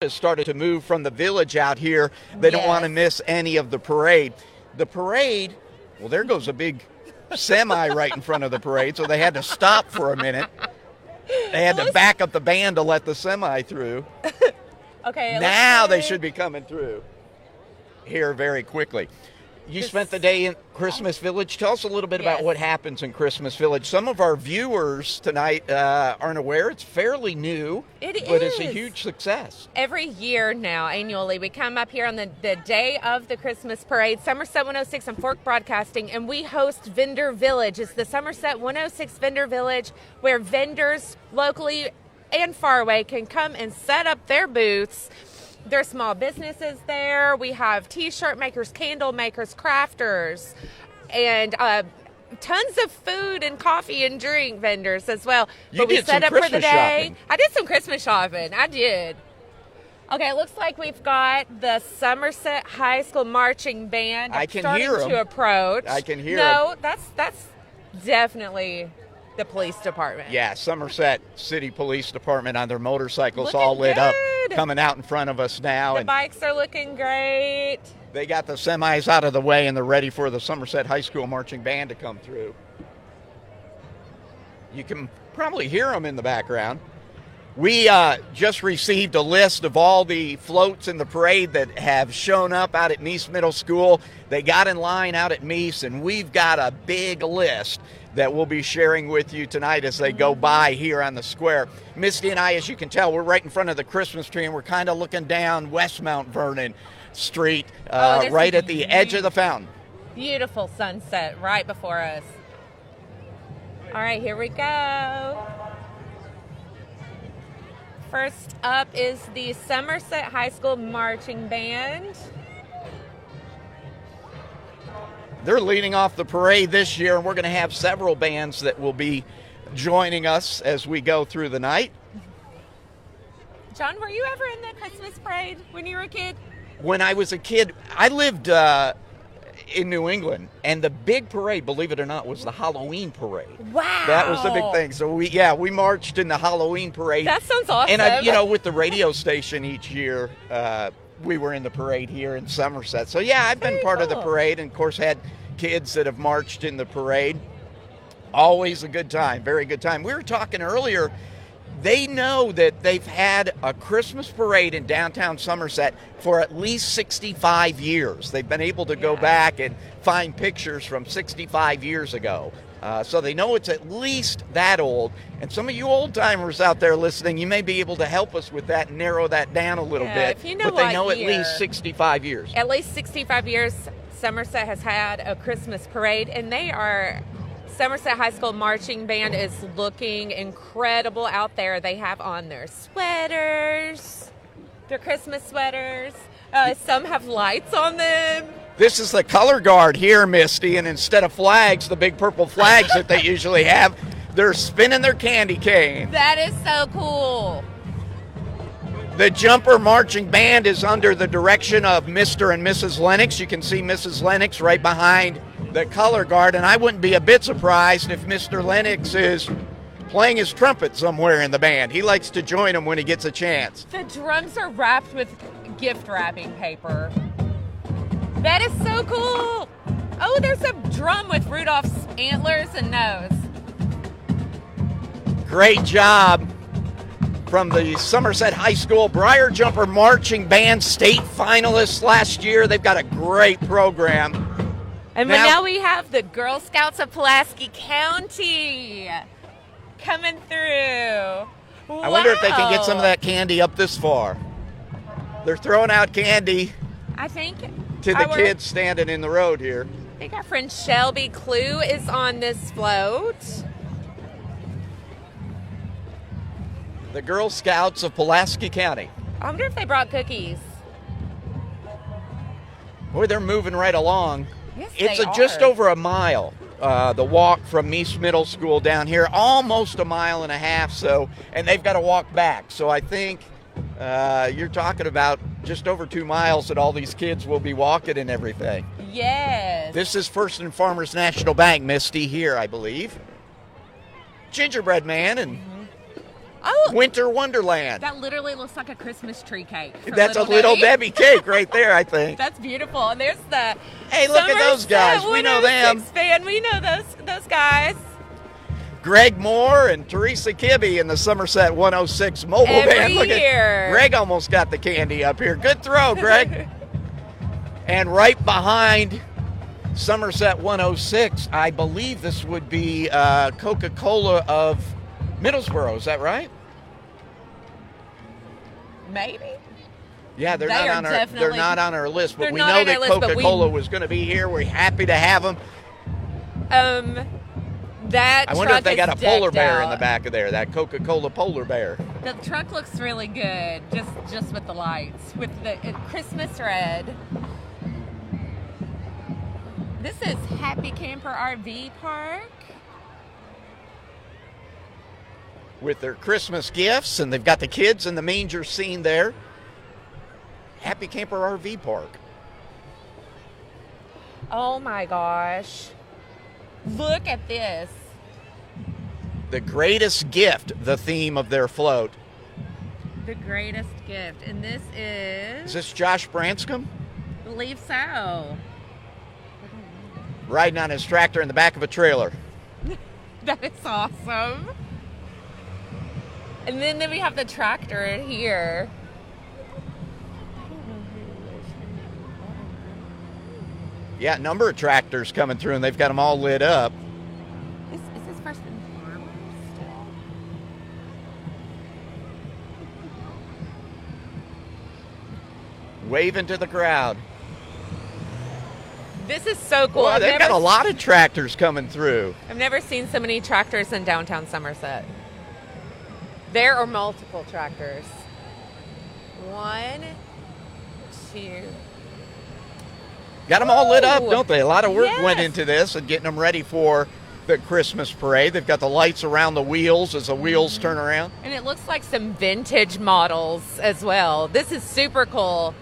has started to move from the village out here. They don't want to miss any of the parade. The parade, well, there goes a big semi right in front of the parade, so they had to stop for a minute. They had to back up the band to let the semi through. Okay. Now they should be coming through here very quickly. You spent the day in Christmas Village. Tell us a little bit about what happens in Christmas Village. Some of our viewers tonight aren't aware. It's fairly new, but it's a huge success. Every year now, annually, we come up here on the day of the Christmas parade, Somerset 106 and Fork Broadcasting, and we host Vendor Village. It's the Somerset 106 Vendor Village, where vendors locally and far away can come and set up their booths. There's small businesses there. We have T-shirt makers, candle makers, crafters, and tons of food and coffee and drink vendors as well. You did some Christmas shopping. I did some Christmas shopping. I did. Okay, it looks like we've got the Somerset High School marching band starting to approach. I can hear them. No, that's definitely the police department. Yeah, Somerset City Police Department on their motorcycles all lit up, coming out in front of us now. The bikes are looking great. They got the semis out of the way, and they're ready for the Somerset High School marching band to come through. You can probably hear them in the background. We just received a list of all the floats in the parade that have shown up out at Meese Middle School. They got in line out at Meese, and we've got a big list that we'll be sharing with you tonight as they go by here on the square. Misty and I, as you can tell, we're right in front of the Christmas tree, and we're kind of looking down West Mount Vernon Street, right at the edge of the fountain. Beautiful sunset right before us. All right, here we go. First up is the Somerset High School Marching Band. They're leading off the parade this year, and we're going to have several bands that will be joining us as we go through the night. John, were you ever in the Christmas parade when you were a kid? When I was a kid, I lived in New England, and the big parade, believe it or not, was the Halloween parade. Wow. That was the big thing. So we marched in the Halloween parade. That sounds awesome. And with the radio station each year, we were in the parade here in Somerset. So I've been part of the parade, and of course had kids that have marched in the parade. Always a good time, very good time. We were talking earlier, they know that they've had a Christmas parade in downtown Somerset for at least 65 years. They've been able to go back and find pictures from 65 years ago. So they know it's at least that old. And some of you old-timers out there listening, you may be able to help us with that and narrow that down a little bit. If you know but they know at least 65 years. At least 65 years Somerset has had a Christmas parade, and Somerset High School Marching Band is looking incredible out there. They have on their sweaters, their Christmas sweaters. Some have lights on them. This is the color guard here, Misty, and instead of flags, the big purple flags that they usually have, they're spinning their candy cane. That is so cool. The Jumper Marching Band is under the direction of Mr. and Mrs. Lennox. You can see Mrs. Lennox right behind the color guard, and I wouldn't be a bit surprised if Mr. Lennox is playing his trumpet somewhere in the band. He likes to join them when he gets a chance. The drums are wrapped with gift wrapping paper. That is so cool. Oh, there's a drum with Rudolph's antlers and nose. Great job from the Somerset High School Briar Jumper Marching Band, state finalists last year. They've got a great program. And now we have the Girl Scouts of Pulaski County coming through. Wow. I wonder if they can get some of that candy up this far. They're throwing out candy, I think, to the kids standing in the road here. I think our friend Shelby Clue is on this float. The Girl Scouts of Pulaski County. I wonder if they brought cookies. Boy, they're moving right along. Yes, it's just over a mile, the walk from Meese Middle School down here, almost a mile and a half, and they've got to walk back. So I think you're talking about just over 2 miles that all these kids will be walking and everything. Yes. This is First and Farmers National Bank, Misty, here, I believe. Gingerbread Man and Oh, Winter Wonderland. that literally looks like a Christmas tree cake. That's a Little Debbie cake right there, I think. That's beautiful. And there's the Hey, look at those guys. We know them. Fan. We know those guys. Greg Moore and Teresa Kibbe in the Somerset 106 mobile van. Look year. at Greg almost got the candy up here. Good throw, Greg. And right behind Somerset 106, I believe this would be Coca-Cola of Middlesbrough. Is that right? Maybe. Yeah, they're not on our list, but They're we not know on our that list, but Coca-Cola was going to be here. We're happy to have them. That I wonder if they got a polar bear out in the back of there, that Coca-Cola polar bear. The truck looks really good, just with the lights, with the Christmas red. This is Happy Camper RV Park. With their Christmas gifts, and they've got the kids in the manger scene there. Happy Camper RV Park. Oh my gosh. Look at this. The greatest gift, the theme of their float. The greatest gift. And this is... Is this Josh Branscombe? I believe so. Riding on his tractor in the back of a trailer. That is awesome. And then we have the tractor here. Yeah, a number of tractors coming through, and they've got them all lit up. Is this first and foremost? Waving to the crowd. This is so cool. Well, they've got a lot of tractors coming through. I've never seen so many tractors in downtown Somerset. There are multiple tractors. 1, 2. Got them all lit up, don't they? A lot of work went Yes. into this and getting them ready for the Christmas parade. They've got the lights around the wheels as the wheels turn around. And it looks like some vintage models as well. This is super cool.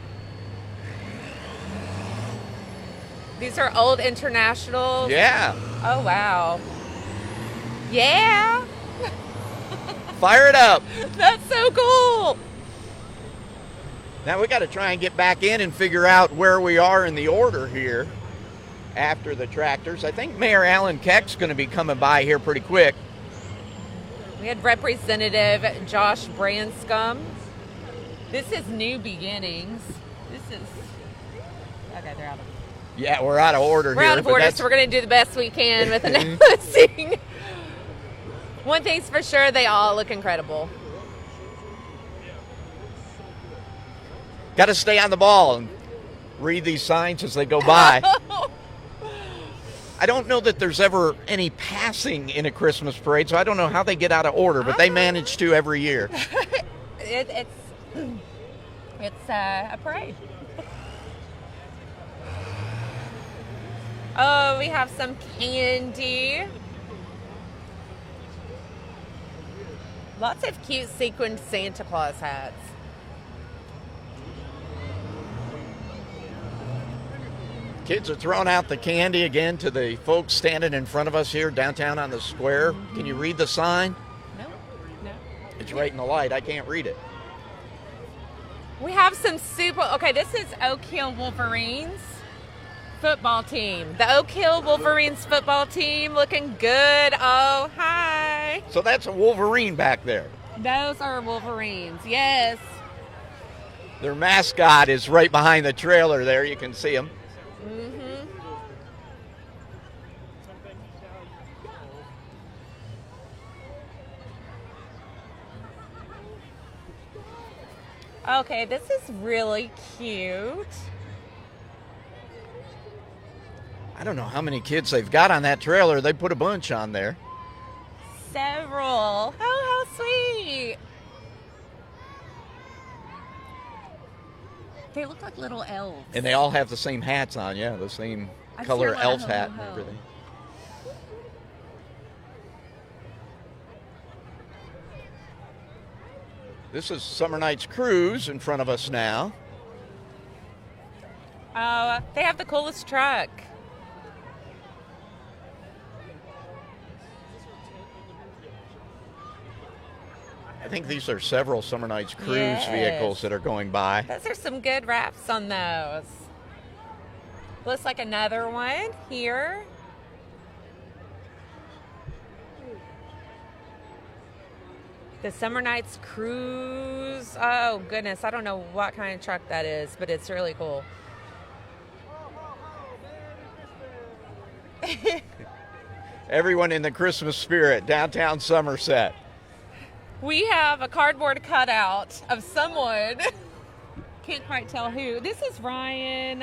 These are old Internationals. Yeah. Oh, wow. Yeah. Fire it up. That's so cool. Now we got to try and get back in and figure out where we are in the order here after the tractors. I think Mayor Alan Keck's going to be coming by here pretty quick. We had Representative Josh Branscombe. This is New Beginnings. This is... Okay, they're out of... Yeah, we're out of order We're here. out of order, so we're going to do the best we can with announcing. One thing's for sure, they all look incredible. Got to stay on the ball and read these signs as they go by. I don't know that there's ever any passing in a Christmas parade, so I don't know how they get out of order, but they manage to every year. It's a parade. Oh, we have some candy. Lots of cute sequined Santa Claus hats. Kids are throwing out the candy again to the folks standing in front of us here downtown on the square. Can you read the sign? No. It's right in the light. I can't read it. We have some super... Okay, this is Oak Hill Wolverines football team. The Oak Hill Wolverines football team looking good. Oh, hi. So that's a Wolverine back there. Those are Wolverines, yes. Their mascot is right behind the trailer there. You can see him. Okay, this is really cute. I don't know how many kids they've got on that trailer. They put a bunch on there. Several. Oh, how sweet. They look like little elves. And they all have the same hats on, yeah, the same I've color seen a lot of elf hat and ho-ho-ho. everything. This is Summer Night's Cruise in front of us now. Oh, they have the coolest truck. I think these are several Summer Nights Cruise Yes. vehicles that are going by. Those are some good wraps on those. Looks like another one here. The Summer Nights Cruise. Oh, goodness. I don't know what kind of truck that is, but it's really cool. Everyone in the Christmas spirit, downtown Somerset. We have a cardboard cutout of someone. Can't quite tell who. This is Ryan.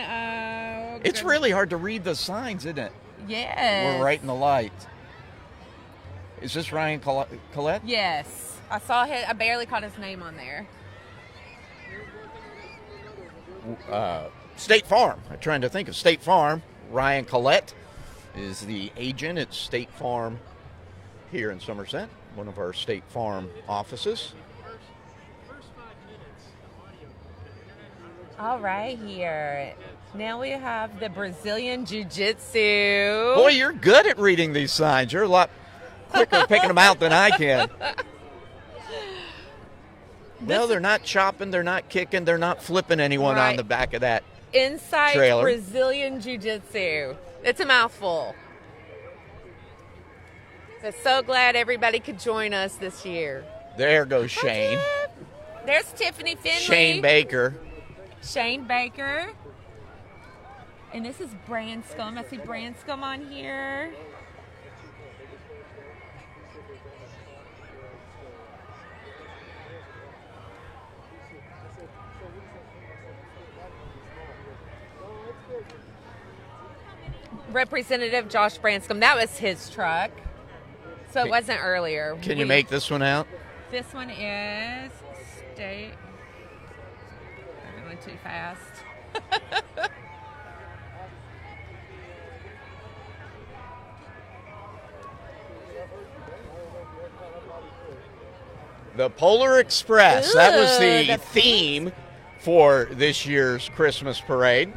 It's really hard to read the signs, isn't it? Yes. We're right in the light. Is this Ryan Collette? Yes. I saw him. I barely caught his name on there. State Farm. I'm trying to think of State Farm. Ryan Collette is the agent at State Farm here in Somerset, one of our State Farm offices. All right, here. Now we have the Brazilian Jiu-Jitsu. Boy, you're good at reading these signs. You're a lot quicker picking them out than I can. No, they're not chopping, they're not kicking, they're not flipping anyone on the back of that Inside trailer. Brazilian Jiu-Jitsu. It's a mouthful. So glad everybody could join us this year. There goes Shane. There's Tiffany Finley. Shane Baker. Shane Baker. And this is Branscombe. I see Branscombe on here. Representative Josh Branscombe. That was his truck. So it wasn't earlier. Can you make this one out? This one is state. I went too fast. The Polar Express. That was Ooh, the theme for this year's Christmas parade.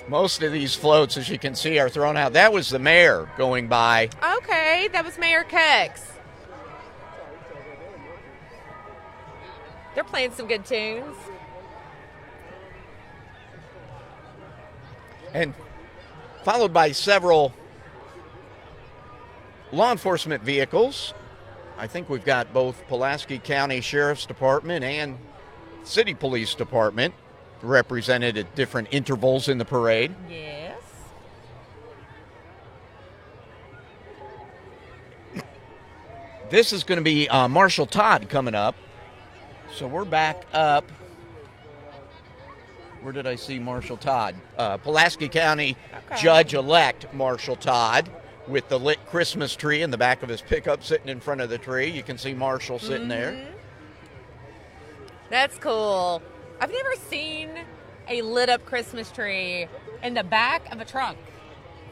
Most of these floats, as you can see, are thrown out. That was the mayor going by. Okay, that was Mayor Cox. They're playing some good tunes. And followed by several law enforcement vehicles. I think we've got both Pulaski County Sheriff's Department and City Police Department represented at different intervals in the parade. Yes. This is going to be Marshall Todd coming up. So we're back up. Where did I see Marshall Todd? Pulaski County Judge-elect Marshall Todd with the lit Christmas tree in the back of his pickup sitting in front of the tree. You can see Marshall sitting there. That's cool. I've never seen a lit up Christmas tree in the back of a truck.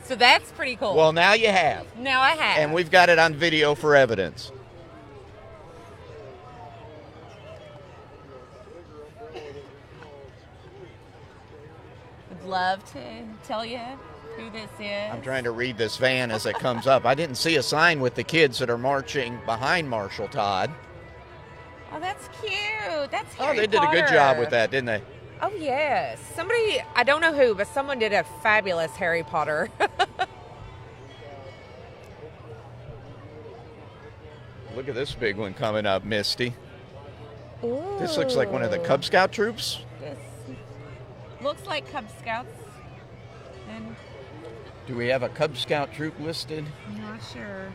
So that's pretty cool. Well, now you have. Now I have. And we've got it on video for evidence. Would love to tell you who this is. I'm trying to read this van as it comes up. I didn't see a sign with the kids that are marching behind Marshall Todd. Oh, that's cute. That's Harry they did a good Potter. job with that, didn't they? Oh, yes. Somebody, I don't know who, but someone did a fabulous Harry Potter. Look at this big one coming up, Misty. Ooh. This looks like one of the Cub Scout troops. This looks like Cub Scouts. And Do we have a Cub Scout troop listed? I'm not sure.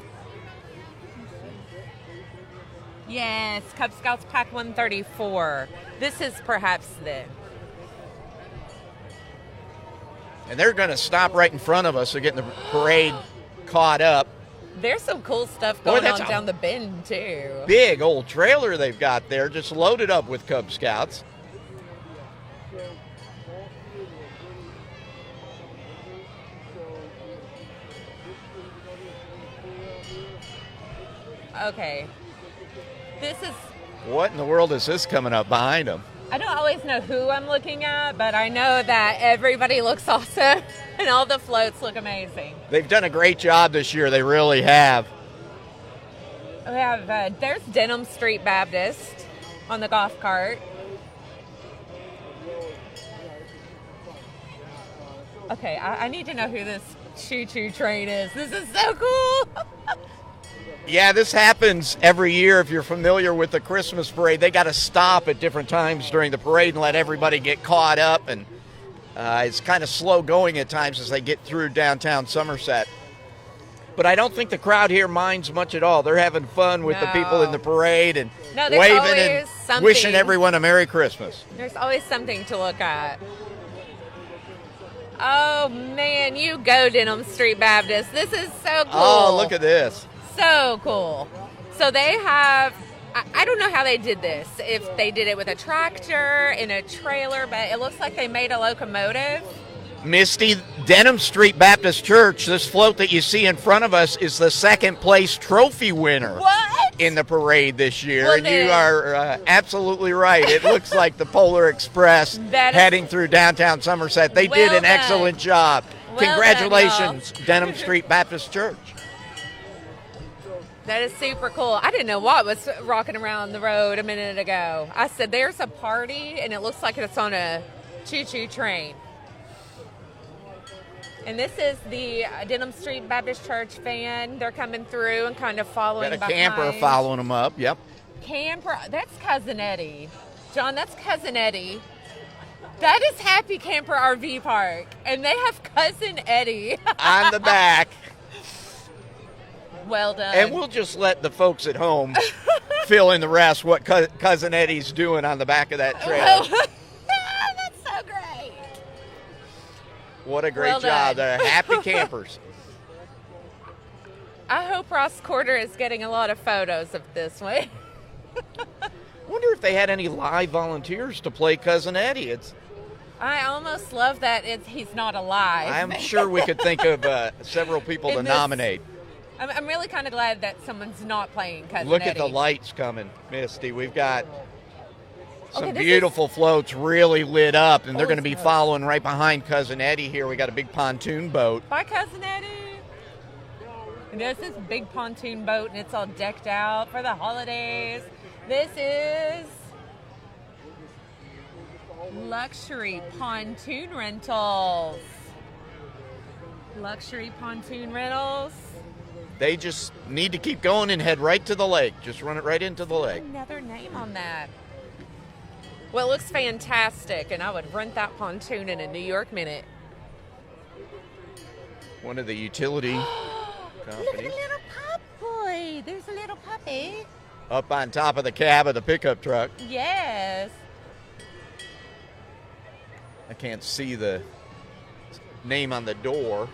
Yes, Cub Scouts Pack 134. This is perhaps the... And they're going to stop right in front of us. They're getting the parade caught up. There's some cool stuff going that's on down the bend, too. Big old trailer they've got there, just loaded up with Cub Scouts. Okay. This is... What in the world is this coming up behind them? I don't always know who I'm looking at, but I know that everybody looks awesome and all the floats look amazing. They've done a great job this year. They really have. We have, there's Denham Street Baptist on the golf cart. Okay, I need to know who this choo-choo train is. This is so cool. Yeah, this happens every year. If you're familiar with the Christmas parade, they got to stop at different times during the parade and let everybody get caught up. And it's kind of slow going at times as they get through downtown Somerset. But I don't think the crowd here minds much at all. They're having fun with the people in the parade and waving and wishing everyone a Merry Christmas. There's always something to look at. Oh, man, you go, Denham Street Baptist. This is so cool. Oh, look at this. So cool. So they have, I don't know how they did this, if they did it with a tractor, in a trailer, but it looks like they made a locomotive. Misty, Denham Street Baptist Church, this float that you see in front of us is the second place trophy winner. What? In the parade this year. Well, and you are absolutely right. It looks like the Polar Express heading through downtown Somerset. They did an excellent job. Congratulations, Denham Street Baptist Church. That is super cool. I didn't know what was rocking around the road a minute ago. I said, there's a party, and it looks like it's on a choo-choo train. And this is the Denham Street Baptist Church van. They're coming through and kind of following behind. Got a camper following them up, yep. Camper, that's Cousin Eddie. John, that's Cousin Eddie. That is Happy Camper RV Park. And they have Cousin Eddie. On the back. Well done. And we'll just let the folks at home fill in the rest what Cousin Eddie's doing on the back of that trailer. That's so great. What a great job. They're happy campers. I hope Ross Quarter is getting a lot of photos of this one. Wonder if they had any live volunteers to play Cousin Eddie. I almost love that he's not alive. I'm sure we could think of several people to nominate. I'm really kind of glad that someone's not playing Cousin Eddie. Look at the lights coming, Misty. We've got some beautiful floats really lit up, and they're going to be following right behind Cousin Eddie here. We got a big pontoon boat. Bye, Cousin Eddie. And there's this big pontoon boat, and it's all decked out for the holidays. This is Luxury Pontoon Rentals. Luxury Pontoon Rentals. They just need to keep going and head right to the lake. Just run it right into the lake. Another name on that. Well, it looks fantastic, and I would rent that pontoon in a New York minute. One of the utility companies. Look at the little pup boy. There's a little puppy. Up on top of the cab of the pickup truck. Yes. I can't see the name on the door.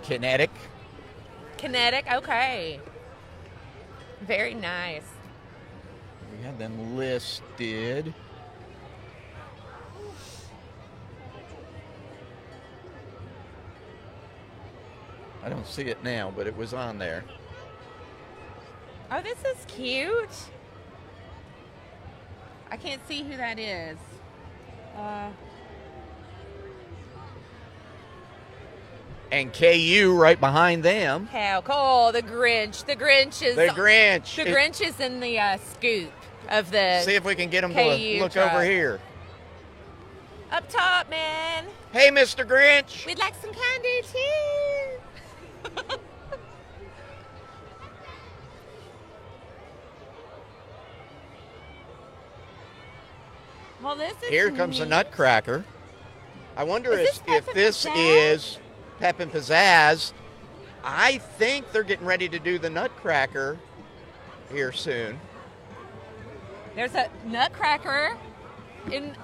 Kinetic. Kinetic, okay. Very nice. We had them listed. I don't see it now, but it was on there. Oh, this is cute. I can't see who that is. And KU right behind them. How cool. The Grinch. The Grinch is... The Grinch. The Grinch is in the scoop of the See if we can get him KU to look truck. over here. Up top, man. Hey, Mr. Grinch. We'd like some candy, too. Well, this is Here comes the neat. Nutcracker. I wonder Is if this is Pep and Pizzazz. I think they're getting ready to do the Nutcracker here soon. There's a Nutcracker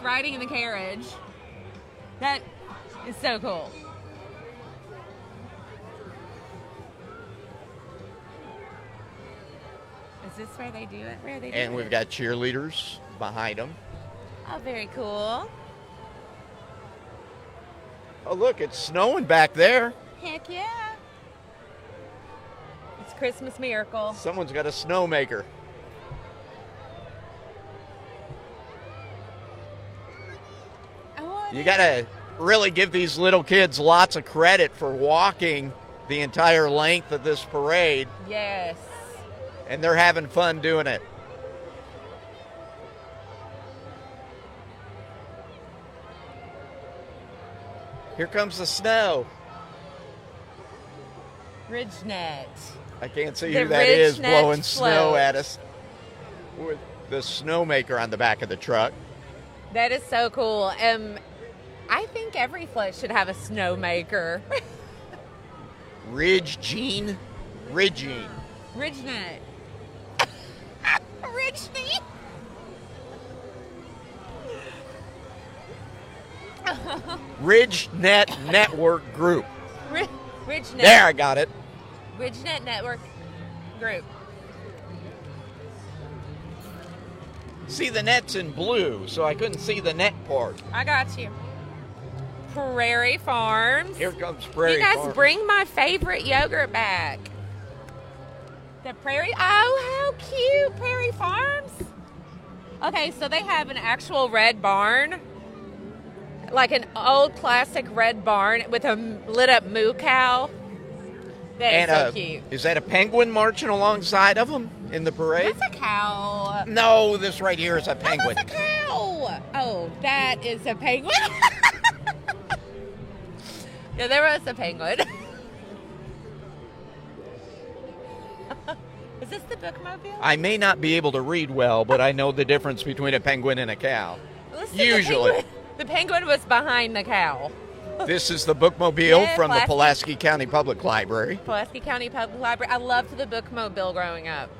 riding in the carriage. That is so cool. Is this where they do it? Where are they doing And we've it? got cheerleaders behind them. Oh, very cool. Oh, look, it's snowing back there. Heck yeah. It's Christmas Miracle. Someone's got a snowmaker. You got to really give these little kids lots of credit for walking the entire length of this parade. Yes. And they're having fun doing it. Here comes the snow. Ridgenet. I can't see The who that is Ridgenet blowing snow float. at us. With the snowmaker on the back of the truck. That is so cool. I think every float should have a snowmaker. Ridgine. Ridgenet. Ridgenet. Ridgenet Network Group. Ridgenet. There, I got it. Ridgenet Network Group. See, the net's in blue, so I couldn't see the net part. I got you. Prairie Farms. Here comes Prairie You guys Farm. bring my favorite yogurt back. The Prairie. Oh, how cute. Prairie Farms. Okay, so they have an actual red barn. Like an old classic red barn with a lit up moo cow. That is so cute. Is that a penguin marching alongside of them in the parade? That's a cow. No, this right here is a penguin. That's a cow. Oh, that is a penguin. Yeah, there was a penguin. Is this the bookmobile? I may not be able to read well, but I know the difference between a penguin and a cow. Listen, Usually. The penguin was behind the cow. This is the bookmobile Yeah, from the Pulaski. Pulaski County Public Library. Pulaski County Public Library. I loved the bookmobile growing up.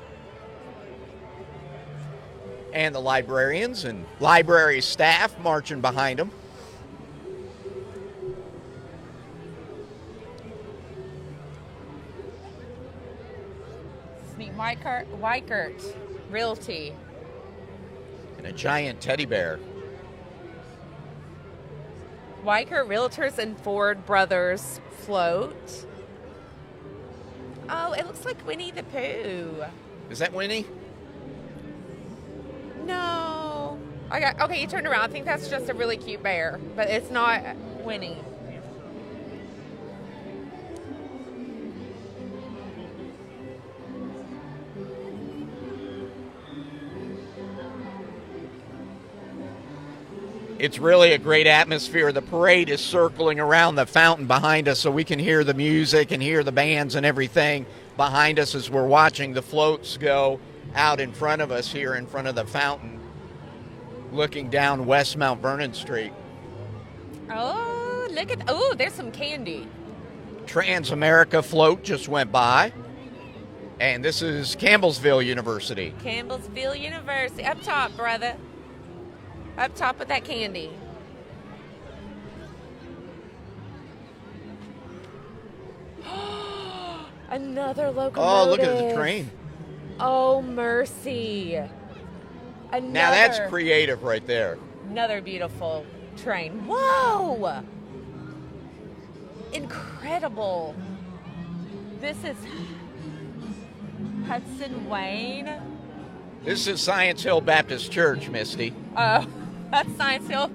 And the librarians and library staff marching behind them. Sneak Weikert Realty. And a giant teddy bear. Weikert Realtors and Ford Brothers float. Oh, it looks like Winnie the Pooh. Is that Winnie? No. Okay, you turned around. I think that's just a really cute bear, but it's not Winnie. It's really a great atmosphere. The parade is circling around the fountain behind us so we can hear the music and hear the bands and everything behind us as we're watching the floats go out in front of us here in front of the fountain, looking down West Mount Vernon Street. Oh, look at... Oh, there's some candy. Trans-America float just went by. And this is Campbellsville University. Campbellsville University. Up top, brother. Up top with that candy. Another locomotive. Oh, look at the train. Oh, mercy. Now that's creative right there. Another beautiful train. Whoa! Incredible. This is Hudson Wayne. This is Science Hill Baptist Church, Misty. Oh, that's Science Hill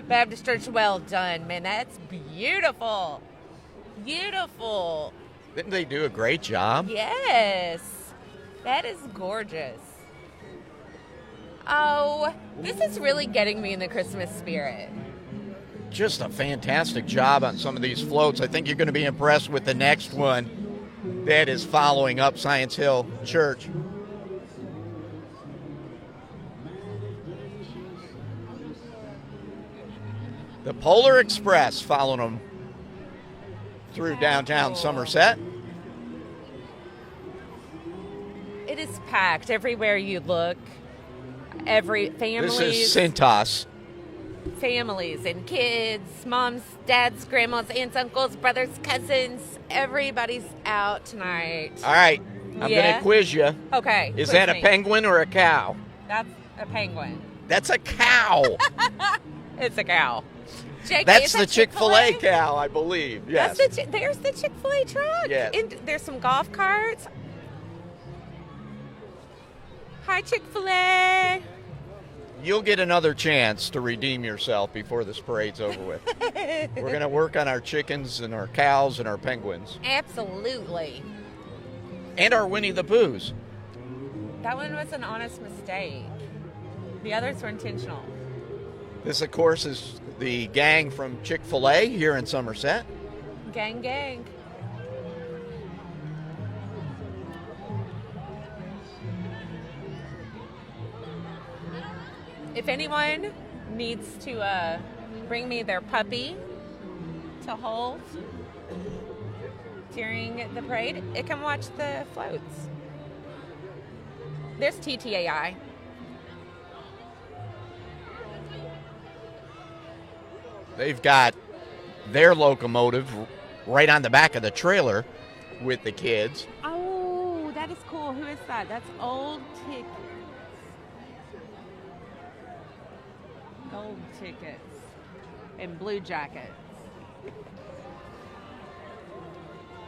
Baptist Church. Well done, man. That's beautiful. Beautiful. Didn't they do a great job? Yes. That is gorgeous. Oh, this is really getting me in the Christmas spirit. Just a fantastic job on some of these floats. I think you're going to be impressed with the next one that is following up Science Hill Church. The Polar Express following them through downtown Somerset. It is packed everywhere you look. Every families. This is Cintas. Families and kids, moms, dads, grandmas, aunts, uncles, brothers, cousins. Everybody's out tonight. All right, I'm going to quiz you. Okay. Is quiz that a me. penguin or a cow? That's a penguin. That's a cow. It's a cow. Jake, That's is the that Chick-fil-A cow, I believe. Yes. There's the Chick-fil-A truck. Yes. And there's some golf carts. Hi, Chick-fil-A. You'll get another chance to redeem yourself before this parade's over with. We're going to work on our chickens and our cows and our penguins. Absolutely. And our Winnie the Poohs. That one was an honest mistake. The others were intentional. This, of course, is the gang from Chick-fil-A here in Somerset. Gang, gang. If anyone needs to bring me their puppy to hold during the parade, it can watch the floats. There's TTAI. They've got their locomotive right on the back of the trailer with the kids. Oh, that is cool. Who is that? That's Old Tickets. Gold Tickets and Blue Jackets.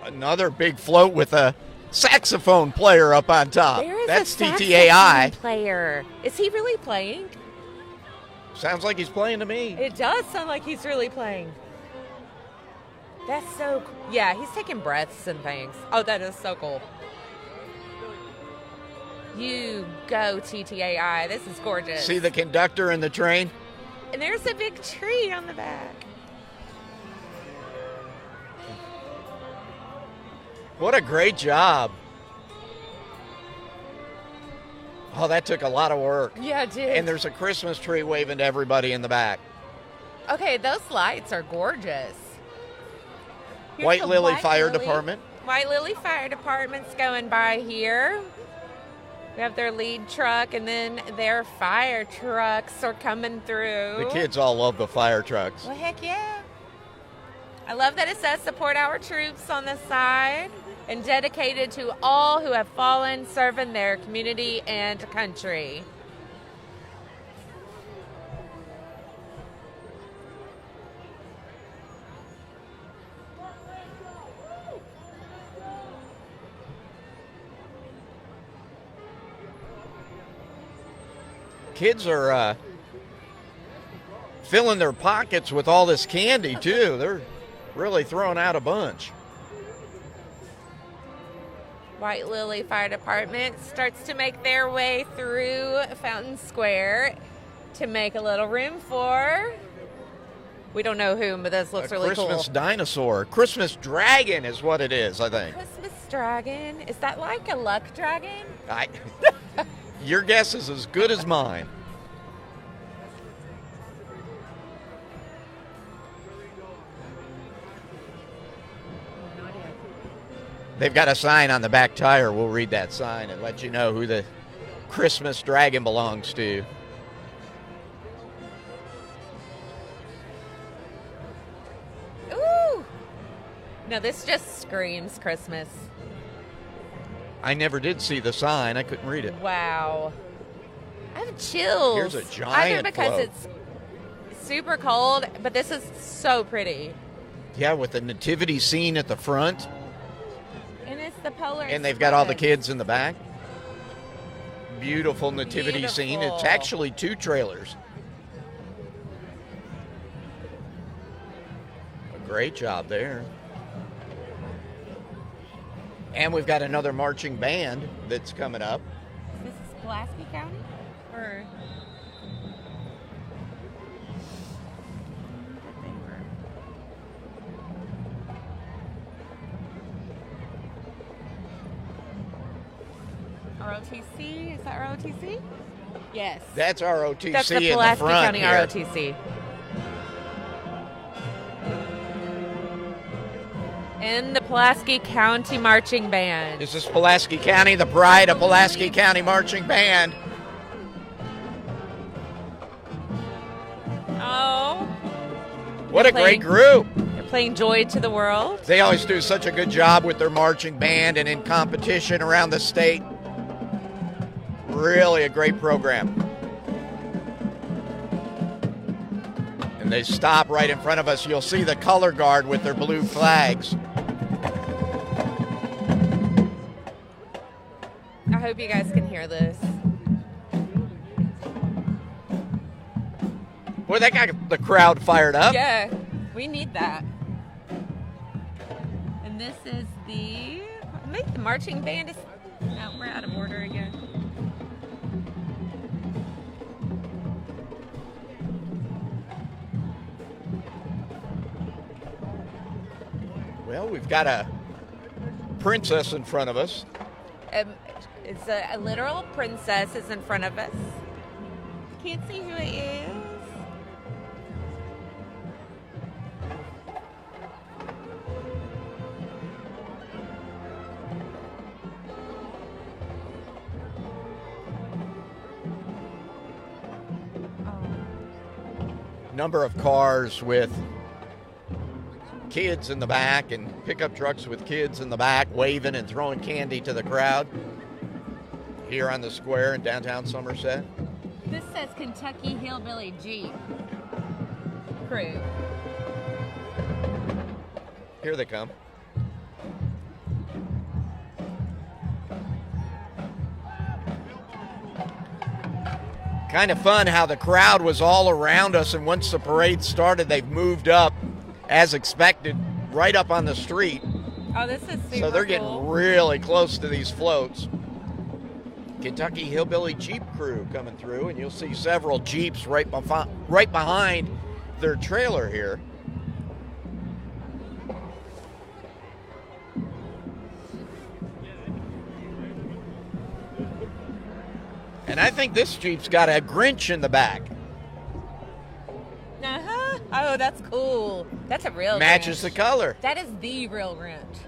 Another big float with a saxophone player up on top. There is That's a TTAI. saxophone player. Is he really playing? Sounds like he's playing to me. It does sound like he's really playing. That's so cool. Yeah, he's taking breaths and things. Oh, that is so cool. You go, TTAI. This is gorgeous. See the conductor in the train? And there's a big tree on the back. What a great job. Oh, that took a lot of work. Yeah, it did. And there's a Christmas tree waving to everybody in the back. Okay, those lights are gorgeous. Here's White the Lily White Fire Lily- Department. White Lily Fire Department's going by here. We have their lead truck, and then their fire trucks are coming through. The kids all love the fire trucks. Well, heck yeah. I love that it says support our troops on the side and dedicated to all who have fallen serving their community and country. Kids are filling their pockets with all this candy, too. They're really throwing out a bunch. White Lily Fire Department starts to make their way through Fountain Square to make a little room for, we don't know whom, but this looks really cool. Christmas dinosaur. Christmas dragon is what it is, I think. Christmas dragon. Is that like a luck dragon? Your guess is as good as mine. They've got a sign on the back tire. We'll read that sign and let you know who the Christmas dragon belongs to. Ooh! No, this just screams Christmas. I never did see the sign. I couldn't read it. Wow. I have chills. Here's a giant Either because float. it's super cold, but this is so pretty. Yeah, with the nativity scene at the front. And it's the Polar And they've got all the Express. kids in the back. Beautiful nativity scene. It's Beautiful. actually 2 trailers. A great job there. And we've got another marching band that's coming up. This is Pulaski County? Or... ROTC? Is that ROTC? Yes. That's ROTC That's the in the Pulaski front County here. ROTC. And the Pulaski County Marching Band. This is Pulaski County, the pride of Pulaski County Marching Band. Oh. What a great playing- group. They're playing Joy to the World. They always do such a good job with their marching band and in competition around the state. Really a great program. And they stop right in front of us. You'll see the color guard with their blue flags. I hope you guys can hear this. Boy, that got the crowd fired up. Yeah, we need that. And this is I think the marching band is... No, we're out of order again. Well, we've got a princess in front of us. It's a literal princess is in front of us. Can't see who it is. Number of cars with kids in the back and pickup trucks with kids in the back waving and throwing candy to the crowd here on the square in downtown Somerset. This says Kentucky Hillbilly Jeep Crew. Here they come. Kind of fun how the crowd was all around us, and once the parade started, they've moved up, as expected, right up on the street. Oh, this is super So they're getting cool. really close to these floats. Kentucky Hillbilly Jeep Crew coming through, and you'll see several Jeeps right behind their trailer here. And I think this Jeep's got a Grinch in the back. Uh-huh. Oh, that's cool. That's a real Matches Grinch. the color. That is the real Grinch.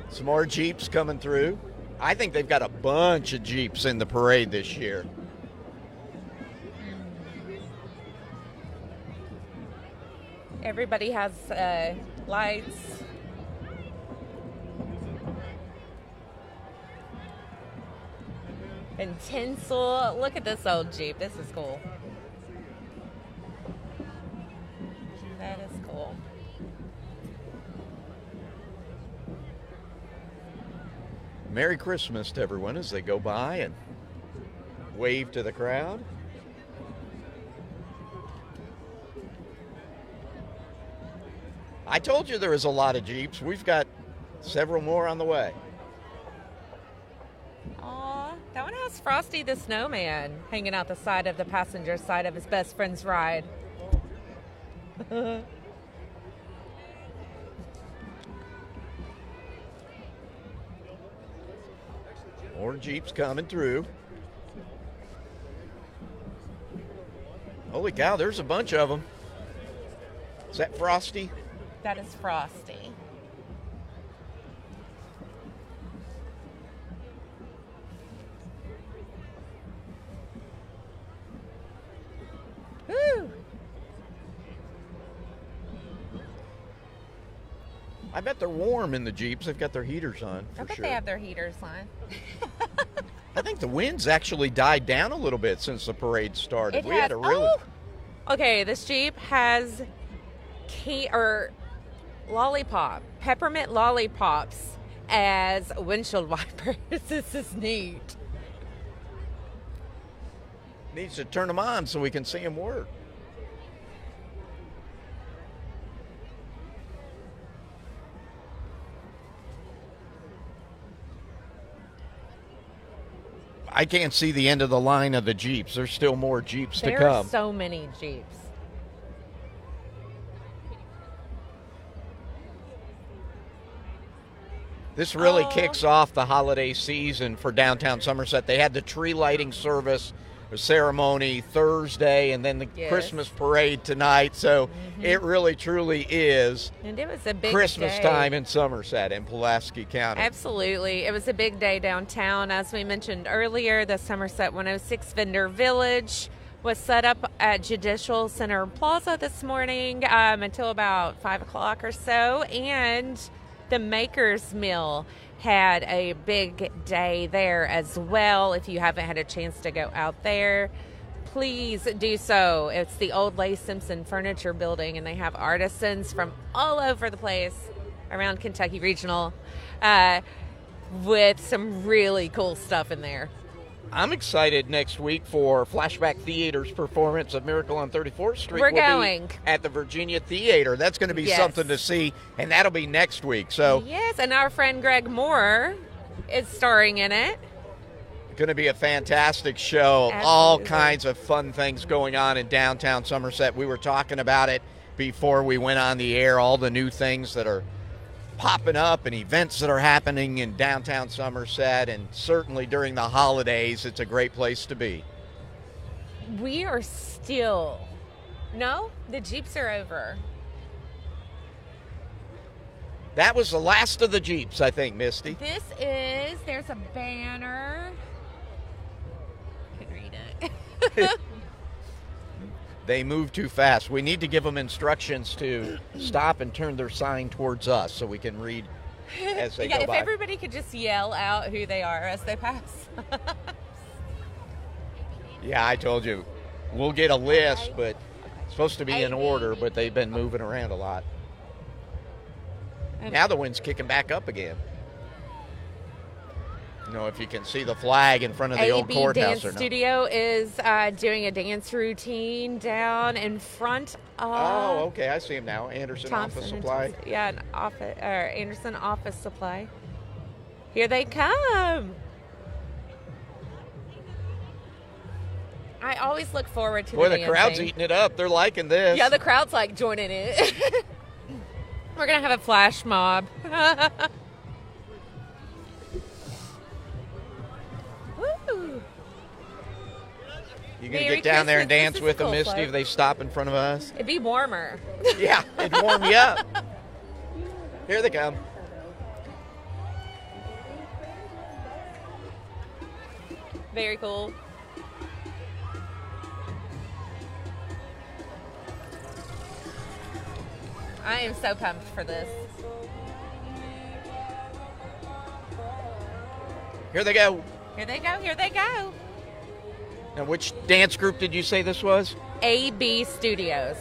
Some more Jeeps coming through. I think they've got a bunch of Jeeps in the parade this year. Everybody has lights. And tinsel. Look at this old Jeep. This is cool. That is cool. Merry Christmas to everyone as they go by and wave to the crowd. I told you there was a lot of Jeeps. We've got several more on the way. Aw, that one has Frosty the Snowman hanging out the side of the passenger side of his best friend's ride. More Jeeps coming through. Holy cow, there's a bunch of them. Is that Frosty? That is Frosty. Woo! I bet they're warm in the Jeeps. They've got their heaters on, I for bet sure. they have their heaters on. I think the wind's actually died down a little bit since the parade started. We had a really... Okay, this Jeep has peppermint lollipops as windshield wipers. This is neat. Needs to turn them on so we can see them work. I can't see the end of the line of the Jeeps. There's still more Jeeps to There come. are so many Jeeps. This really kicks off the holiday season for downtown Somerset. They had the tree lighting service, the ceremony Thursday, and then the Christmas parade tonight. So it really, truly is And it was a big Christmas day. time in Somerset and Pulaski County. Absolutely. It was a big day downtown. As we mentioned earlier, the Somerset 106 Vendor Village was set up at Judicial Center Plaza this morning until about 5 o'clock or so. And the Maker's Mill had a big day there as well. If you haven't had a chance to go out there, please do so. It's the old Leigh Simpson Furniture Building, and they have artisans from all over the place around Kentucky Regional with some really cool stuff in there. I'm excited next week for Flashback Theater's performance of Miracle on 34th Street. We're We'll going. be at the Virginia Theater. That's going to be Yes. something to see, and that'll be next week. So Yes, and our friend Greg Moore is starring in it. going to be a fantastic show. Absolutely. All kinds of fun things going on in downtown Somerset. We were talking about it before we went on the air, all the new things that are popping up and events that are happening in downtown Somerset, and certainly during the holidays, it's a great place to be. We are still... No? The Jeeps are over. That was the last of the Jeeps, I think, Misty. There's a banner. I can read it. They move too fast. We need to give them instructions to stop and turn their sign towards us so we can read as they go if by. everybody could just yell out who they are as they pass. Yeah, I told you. We'll get a list, but it's supposed to be in order, but they've been moving around a lot. Now the wind's kicking back up again. You know, if you can see the flag in front of the old courthouse Dance or not. Studio is doing a dance routine down in front of... Oh, okay, I see him now. Anderson Office Supply. Yeah, Anderson Office Supply. Here they come. I always look forward to Boy, the the crowd's dancing. eating it up. They're liking this. Yeah, the crowd's like joining it. We're going to have a flash mob. Woo. You gonna Merry get down there and Christmas. dance This is with them, cool, Misty, folks. if they stop in front of us? It'd be warmer. Yeah, it'd warm you up. Here they come. Very cool. I am so pumped for this. Here they go. Here they go. Here they go. Now, which dance group did you say this was? AB Studios.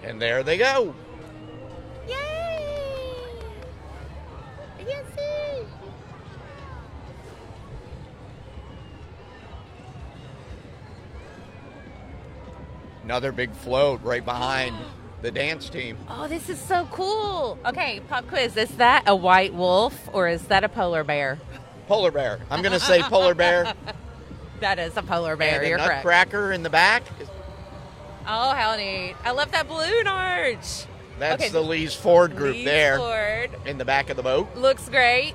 And there they go. Yay! Yes. Another big float right behind the dance team. Oh, this is so cool. Okay, pop quiz. Is that a white wolf or is that a polar bear? Polar bear. I'm going to say polar bear. That is a polar bear. And a You're correct. nutcracker in the back. Oh, how neat. I love that balloon arch. That's Okay, the Lee's Ford group Lee's there Ford. in the back of the boat. Looks great.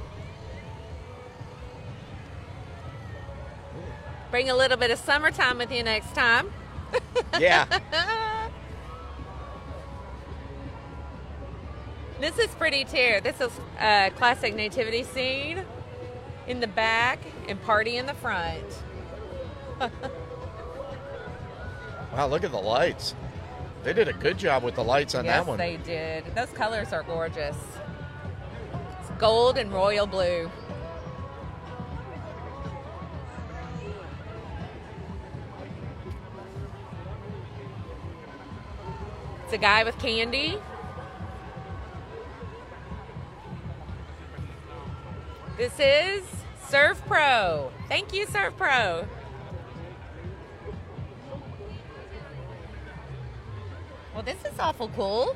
Bring a little bit of summertime with you next time. Yeah. This is pretty too. This is a classic nativity scene in the back and party in the front. Wow, look at the lights. They did a good job with the lights on that one. Yes, they did. Those colors are gorgeous. It's gold and royal blue. It's a guy with candy. This is Surf Pro. Thank you, Surf Pro. Well, this is awful cool.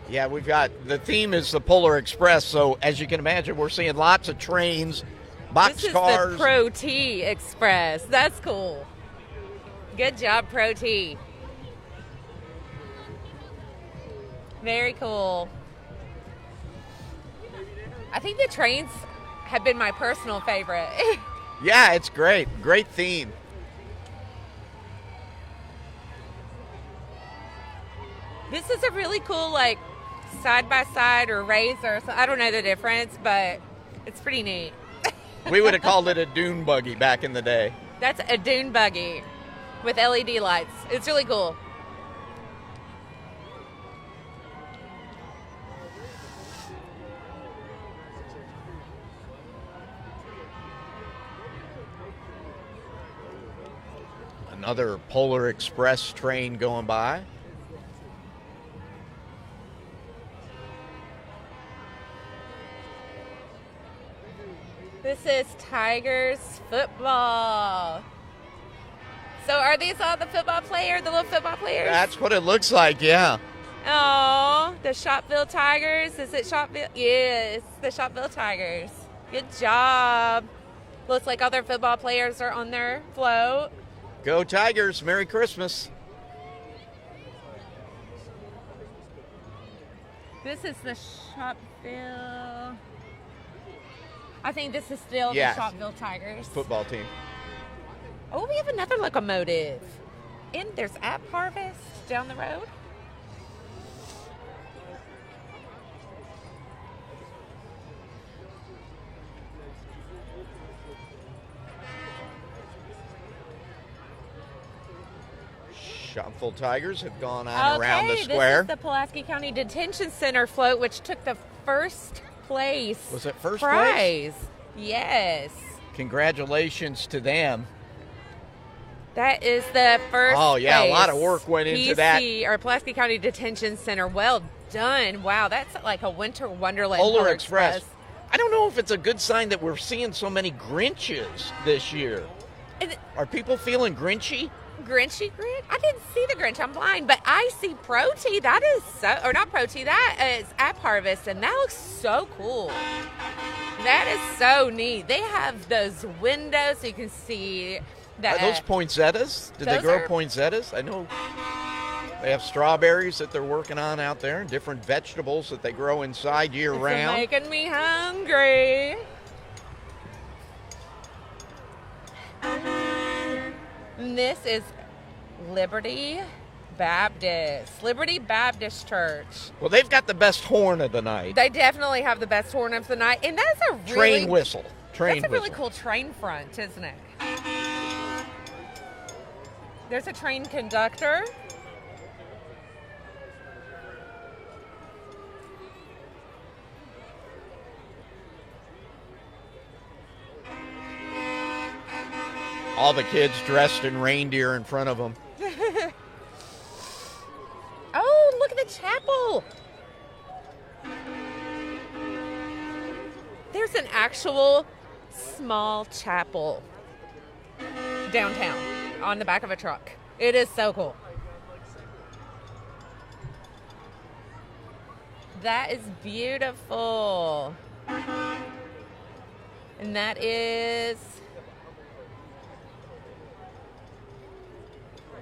Yeah, we've got, the theme is the Polar Express, so as you can imagine, we're seeing lots of trains, This is boxcars. the Pro T Express. That's cool. Good job, Pro T. Very cool. I think the trains have been my personal favorite. Yeah, it's great. Great theme. This is a really cool, like, side-by-side or razor. So I don't know the difference, but it's pretty neat. We would have called it a dune buggy back in the day. That's a dune buggy with LED lights. It's really cool. Another Polar Express train going by. This is Tigers football. So are these all the football players, the little football players? That's what it looks like, yeah. Oh, the Shopville Tigers. Is it Shopville? Yes, the Shopville Tigers. Good job. Looks like all their football players are on their float. Go Tigers. Merry Christmas. This is the Shopville. I think this is still Yes. the Shopville Tigers. Football team. Oh, we have another locomotive. And there's App Harvest down the road. Shopville Tigers have gone on around the This square. is the Pulaski County Detention Center float, which took the first place. Was it first prize? Yes. Congratulations to them. That is the first Oh, yeah, place. a lot of work went into that. Or Pulaski County Detention Center. Well done. Wow, that's like a winter wonderland. Polar Express. I don't know if it's a good sign that we're seeing so many Grinches this year. Are people feeling Grinchy? Grinchy Grinch? I didn't see the Grinch. I'm blind, but I see Proti. That is so, or not Proti. That is App Harvest, and that looks so cool. That is so neat. They have those windows so you can see that. Are those poinsettias? Did they Those grow are- poinsettias? I know they have strawberries that they're working on out there, and different vegetables that they grow inside year It's round. making me hungry. And this is Liberty Baptist Church. Well, they've got the best horn of the night. They definitely have the best horn of the night, and that's a really Train whistle. That's a really cool train front, isn't it? There's a train conductor. All the kids dressed in reindeer in front of them. Oh, look at the chapel. There's an actual small chapel downtown on the back of a truck. It is so cool. That is beautiful. And that is...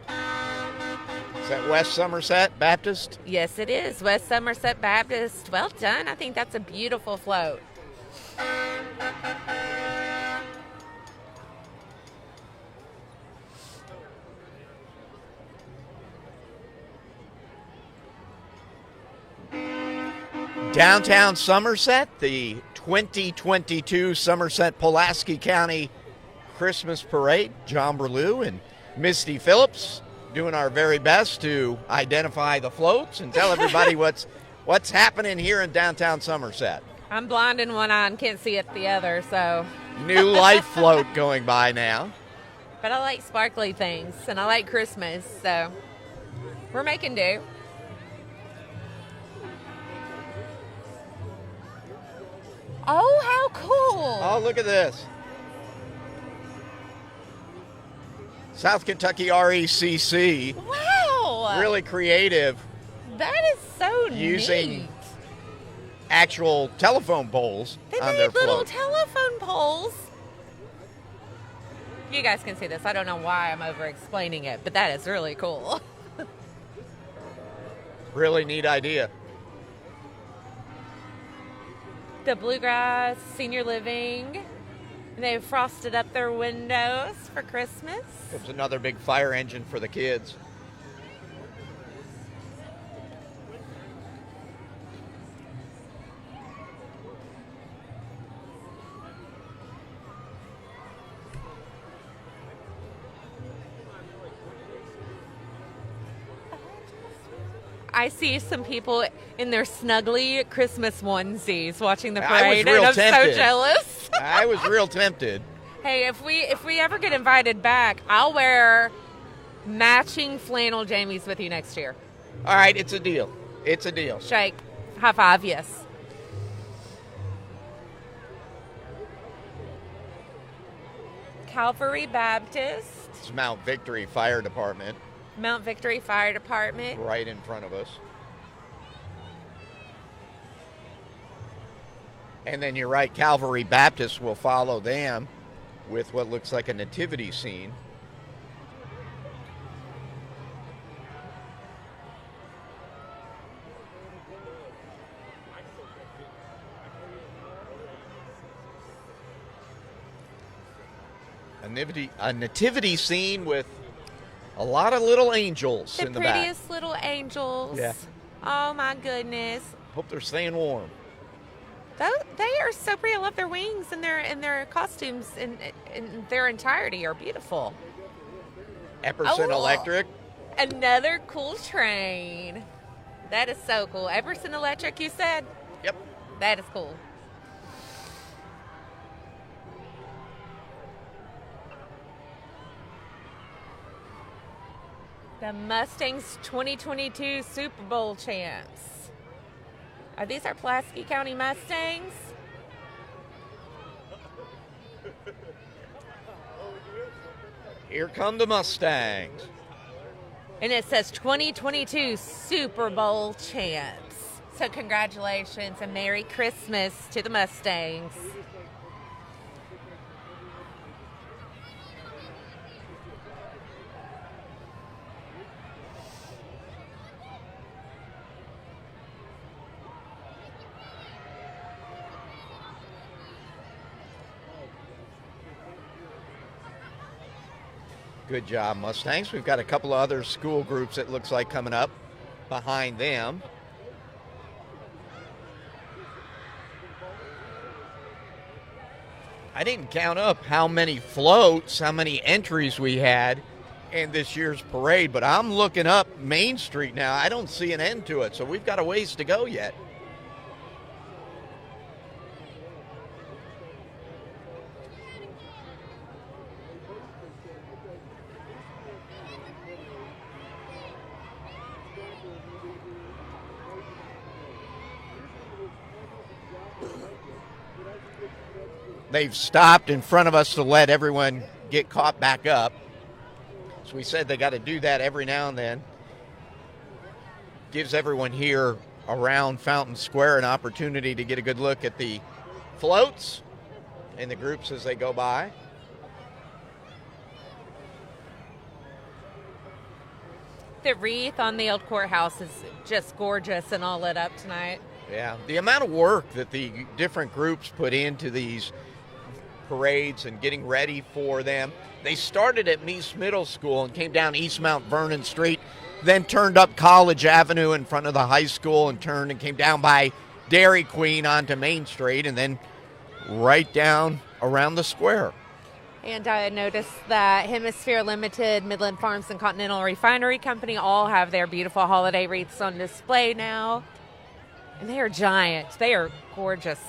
Is that West Somerset Baptist? Yes, it is. West Somerset Baptist. Well done. I think that's a beautiful float. Downtown Somerset, the 2022 Somerset-Pulaski County Christmas Parade. John Berlew and Misty Phillips doing our very best to identify the floats and tell everybody what's happening here in downtown Somerset. I'm blind in one eye and can't see it the other, so. New Life float going by now. But I like sparkly things, and I like Christmas, so we're making do. Oh, how cool. Oh, look at this. South Kentucky RECC. Wow. Really creative. That is so Using neat. actual telephone poles They on their made little float. telephone poles. You guys can see this. I don't know why I'm over explaining it, but that is really cool. Really neat idea. The Bluegrass Senior Living. They've frosted up their windows for Christmas. It was another big fire engine for the kids. I see some people in their snuggly Christmas onesies watching the I was parade, real and I'm tempted. so jealous. I was real tempted. Hey, if we ever get invited back, I'll wear matching flannel jammies with you next year. All right, it's a deal. It's a deal. Shake. High five, yes. Calvary Baptist. It's Mount Victory Fire Department. Mount Victory Fire Department. Right in front of us. And then you're right, Calvary Baptist will follow them with what looks like a nativity scene. A nativity scene with a lot of little angels in the back. The prettiest little angels. Yeah. Oh my goodness. Hope they're staying warm. They are so pretty. I love their wings and their costumes in their entirety are beautiful. Epperson Electric. Another cool train. That is so cool. Epperson Electric, you said? Yep. That is cool. The Mustangs 2022 Super Bowl champs. Are these our Pulaski County Mustangs? Here come the Mustangs. And it says 2022 Super Bowl champs. So congratulations and Merry Christmas to the Mustangs. Good job, Mustangs. We've got a couple of other school groups it looks like coming up behind them. I didn't count up how many floats, how many entries we had in this year's parade, but I'm looking up Main Street now. I don't see an end to it, so we've got a ways to go yet. They've stopped in front of us to let everyone get caught back up. So we said they got to do that every now and then. Gives everyone here around Fountain Square an opportunity to get a good look at the floats and the groups as they go by. The wreath on the old courthouse is just gorgeous and all lit up tonight. Yeah, the amount of work that the different groups put into these parades and getting ready for them. They started at Meese Middle School and came down East Mount Vernon Street, then turned up College Avenue in front of the high school and turned and came down by Dairy Queen onto Main Street and then right down around the square. And I noticed that Hemisphere Limited, Midland Farms, and Continental Refinery Company all have their beautiful holiday wreaths on display now. And they are giant. They are gorgeous.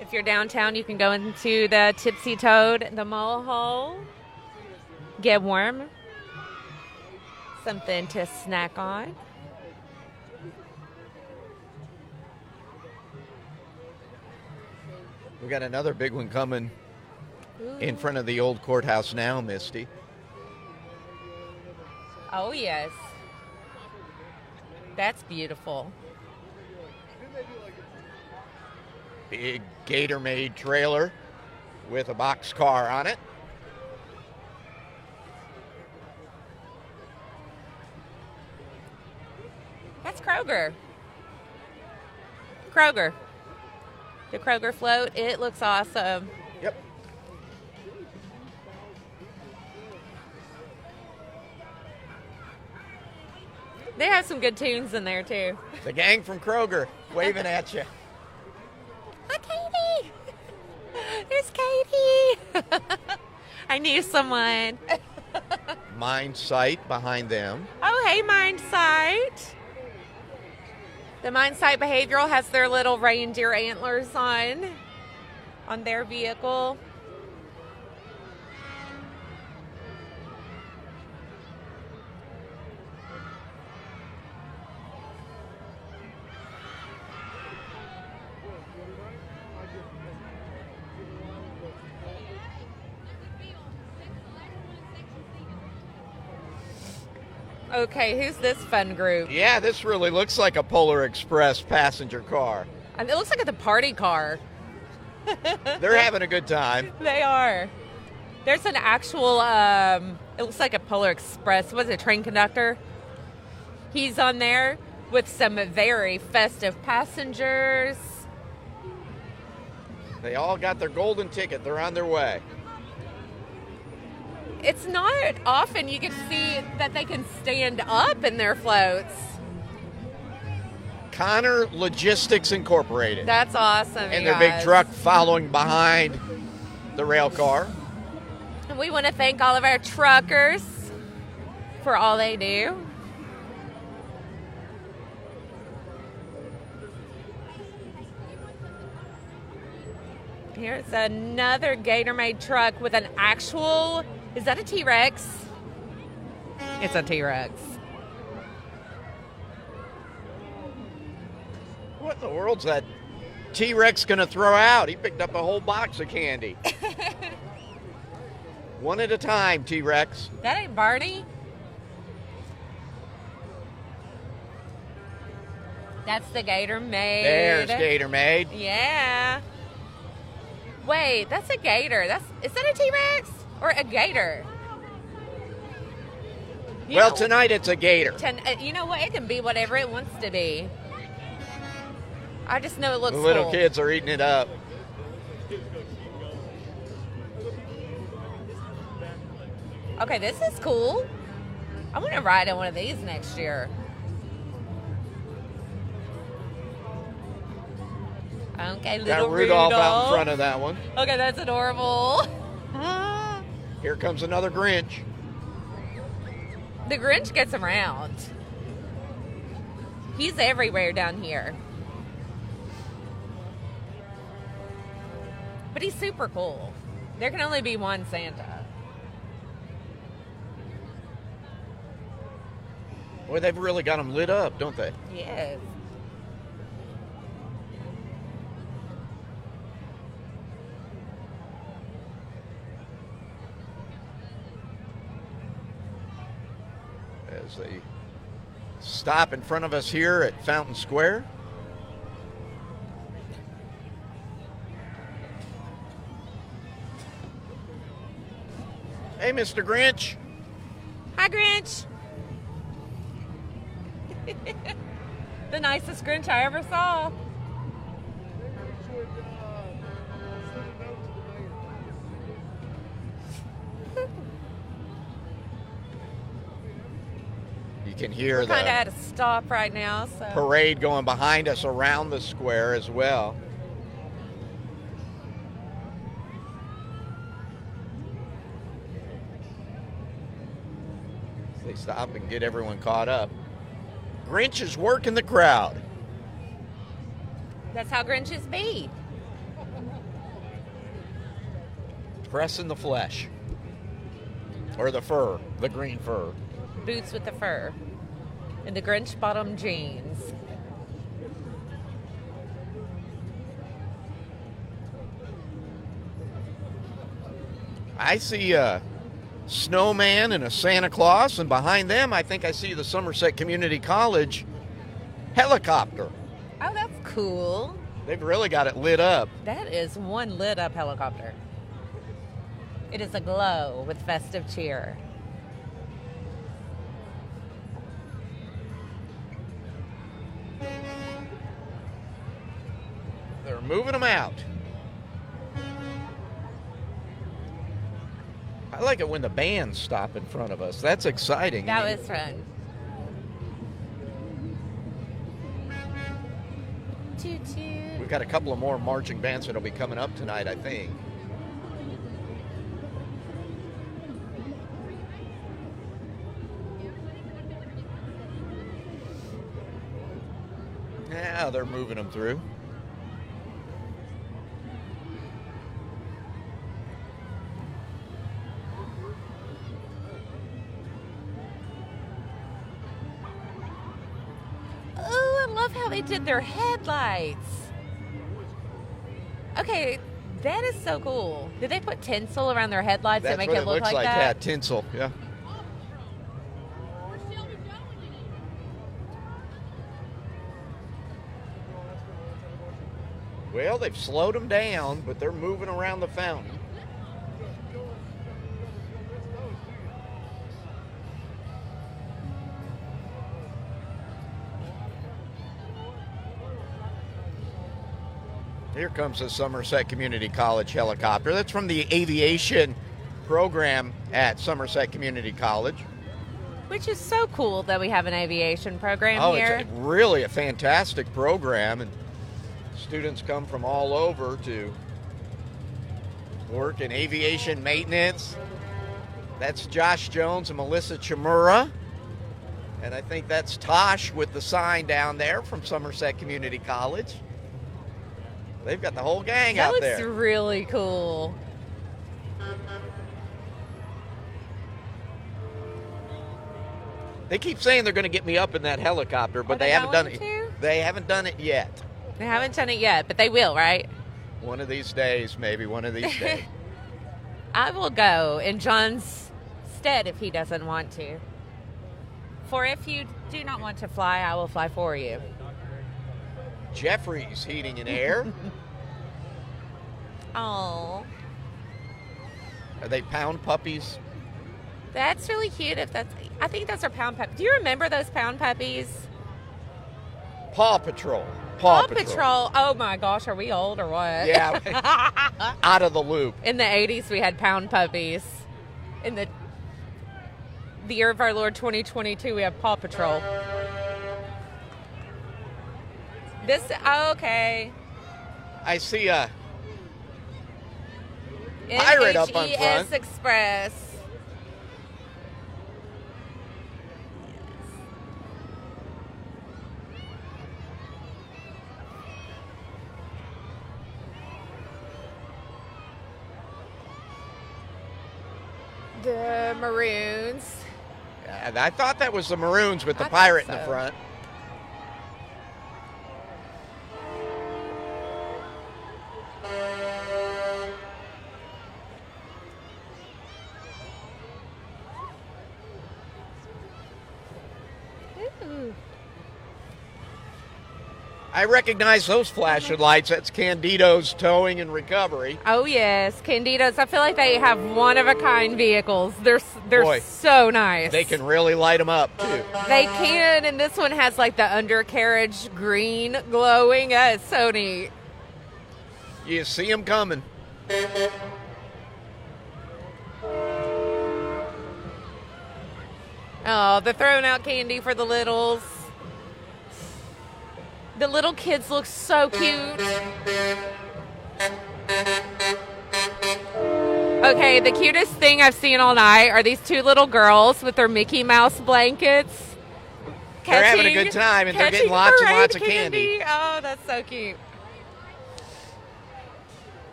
If you're downtown, you can go into the Tipsy Toad, the Mole Hole, get warm, something to snack on. We got another big one coming in front of the old courthouse now, Misty. Oh, yes. That's beautiful. Big Gator-made trailer with a box car on it. That's Kroger. Kroger. The Kroger float, it looks awesome. Yep. They have some good tunes in there, too. The gang from Kroger waving at you. Hi, Katie. There's Katie. I knew someone. Mine Sight behind them. Oh, hey, Mind Sight. The Mind Sight Behavioral has their little reindeer antlers on. on their vehicle. Okay, who's this fun group? Yeah, this really looks like a Polar Express passenger car. It looks like it's a party car. They're having a good time. They are. There's an actual, it looks like a Polar Express. What's it, train conductor? He's on there with some very festive passengers. They all got their golden ticket. They're on their way. It's not often you get to see that they can stand up in their floats. Connor Logistics Incorporated. That's awesome. And you their big guys. truck following behind the rail car. And we want to thank all of our truckers for all they do. Here's another Gator-made truck with an actual... Is that a T-Rex? It's a T-Rex. What in the world's that T-Rex going to throw out? He picked up a whole box of candy. One at a time, T-Rex. That ain't Barney. That's the Gator-made. There's Gator-made. Yeah. Wait, that's a gator. Is that a T-Rex or a gator? Well, tonight it's a gator. You know what? It can be whatever it wants to be. I just know it looks The little cool. kids are eating it up. Okay, this is cool. I want to ride in one of these next year. Okay, little Got Rudolph out in front of that one. Okay, that's adorable. Here comes another Grinch. The Grinch gets around. He's everywhere down here. But he's super cool. There can only be one Santa. Boy, they've really got them lit up, don't they? Yes. As they stop in front of us here at Fountain Square. Hey, Mr. Grinch. Hi, Grinch. The nicest Grinch I ever saw. You can hear We're kind of the at a stop right now, so. parade going behind us around the square as well. They stop and get everyone caught up. Grinch is working the crowd. That's how Grinches be. Pressing the flesh. Or the fur, the green fur. Boots with the fur. And the Grinch bottom jeans. I see a snowman and a Santa Claus, and behind them I think I see the Somerset Community College helicopter. Oh, that's cool. They've really got it lit up. That is one lit up helicopter. It is aglow with festive cheer. They're moving them out. I like it when the bands stop in front of us. That's exciting. That was fun. Toot toot. We've got a couple of more marching bands that'll be coming up tonight, I think. Now they're moving them through. love how they did their headlights. Okay, that is so cool. Did they put tinsel around their headlights That's to make what it look looks like that? Yeah, tinsel. Yeah. Well, they've slowed them down, but they're moving around the fountain. Here comes the Somerset Community College helicopter. That's from the aviation program at Somerset Community College. Which is so cool that we have an aviation program here. It's really a fantastic program, and students come from all over to work in aviation maintenance. That's Josh Jones and Melissa Chimura. And I think that's Tosh with the sign down there from Somerset Community College. They've got the whole gang out there. That looks really cool. They keep saying they're going to get me up in that helicopter, but they haven't done it. They haven't done it yet. They haven't done it yet, but they will, right? One of these days, maybe one of these days. I will go in John's stead if he doesn't want to. For if you do not want to fly, I will fly for you. Jeffrey's Heating and Air. Oh, Are they pound puppies? that's really cute. I think those are pound puppies. Do you remember those pound puppies? Paw Patrol. Paw Patrol. Oh my gosh, are we old or what? Yeah. Out of the loop. In the 80s, we had pound puppies. In the year of our Lord 2022, we have Paw Patrol. Okay. I see a pirate up on front. NHES Express. The Maroons. Yeah, I thought that was the Maroons with the pirate in the front. Ooh. I recognize those flashing lights. That's Candido's Towing and Recovery. Oh yes, Candidos. I feel like they have one-of-a-kind vehicles. They're Boy, so nice. They can really light them up, too. They can, and this one has like the undercarriage green glowing. It's so neat. You see them coming. Oh, they're throwing out candy for the littles. The little kids look so cute. Okay, the cutest thing I've seen all night are these two little girls with their Mickey Mouse blankets. They're having a good time, and they're getting lots and lots of candy. Oh, that's so cute.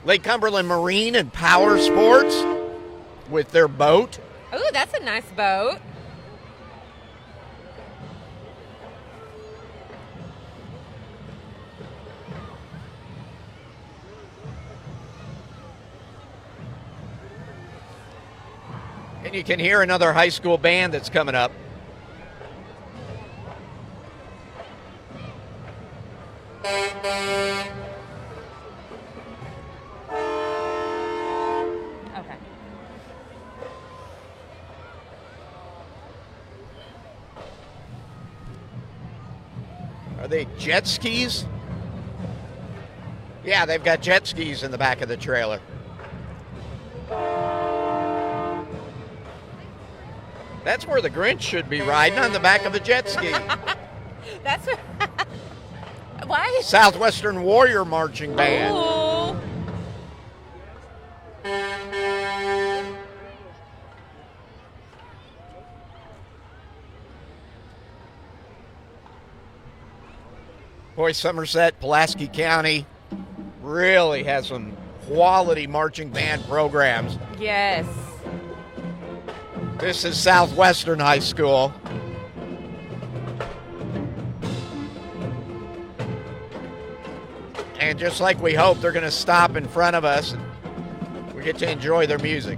Lake Cumberland Marine and Power Sports with their boat. Ooh, that's a nice boat. And you can hear another high school band that's coming up. Okay. Are they jet skis? Yeah, they've got jet skis in the back of the trailer. That's where the Grinch should be riding, on the back of a jet ski. That's why? Southwestern Warrior Marching Band. Ooh. Boy, Somerset-Pulaski County really has some quality marching band programs. Yes. This is Southwestern High School. And just like we hope, they're going to stop in front of us and we get to enjoy their music.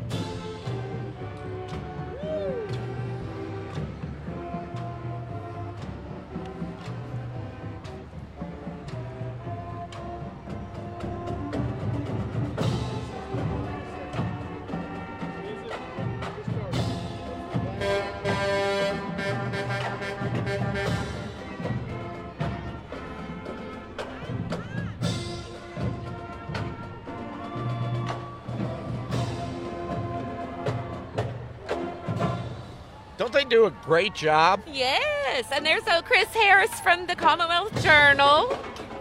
Don't they do a great job? Yes, and there's old Chris Harris from the Commonwealth Journal,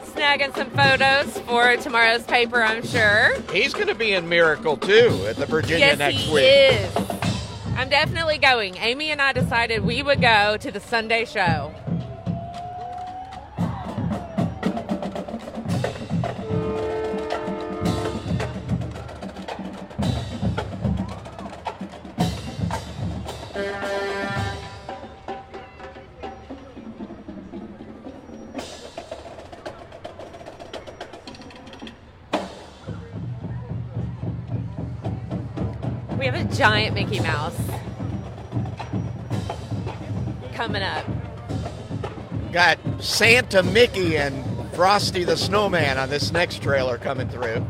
snagging some photos for tomorrow's paper, I'm sure. He's going to be in Miracle, too, at the Virginia next week. Yes, he is. I'm definitely going. Amy and I decided we would go to the Sunday show. We have a giant Mickey Mouse coming up. Got Santa Mickey and Frosty the Snowman on this next trailer coming through.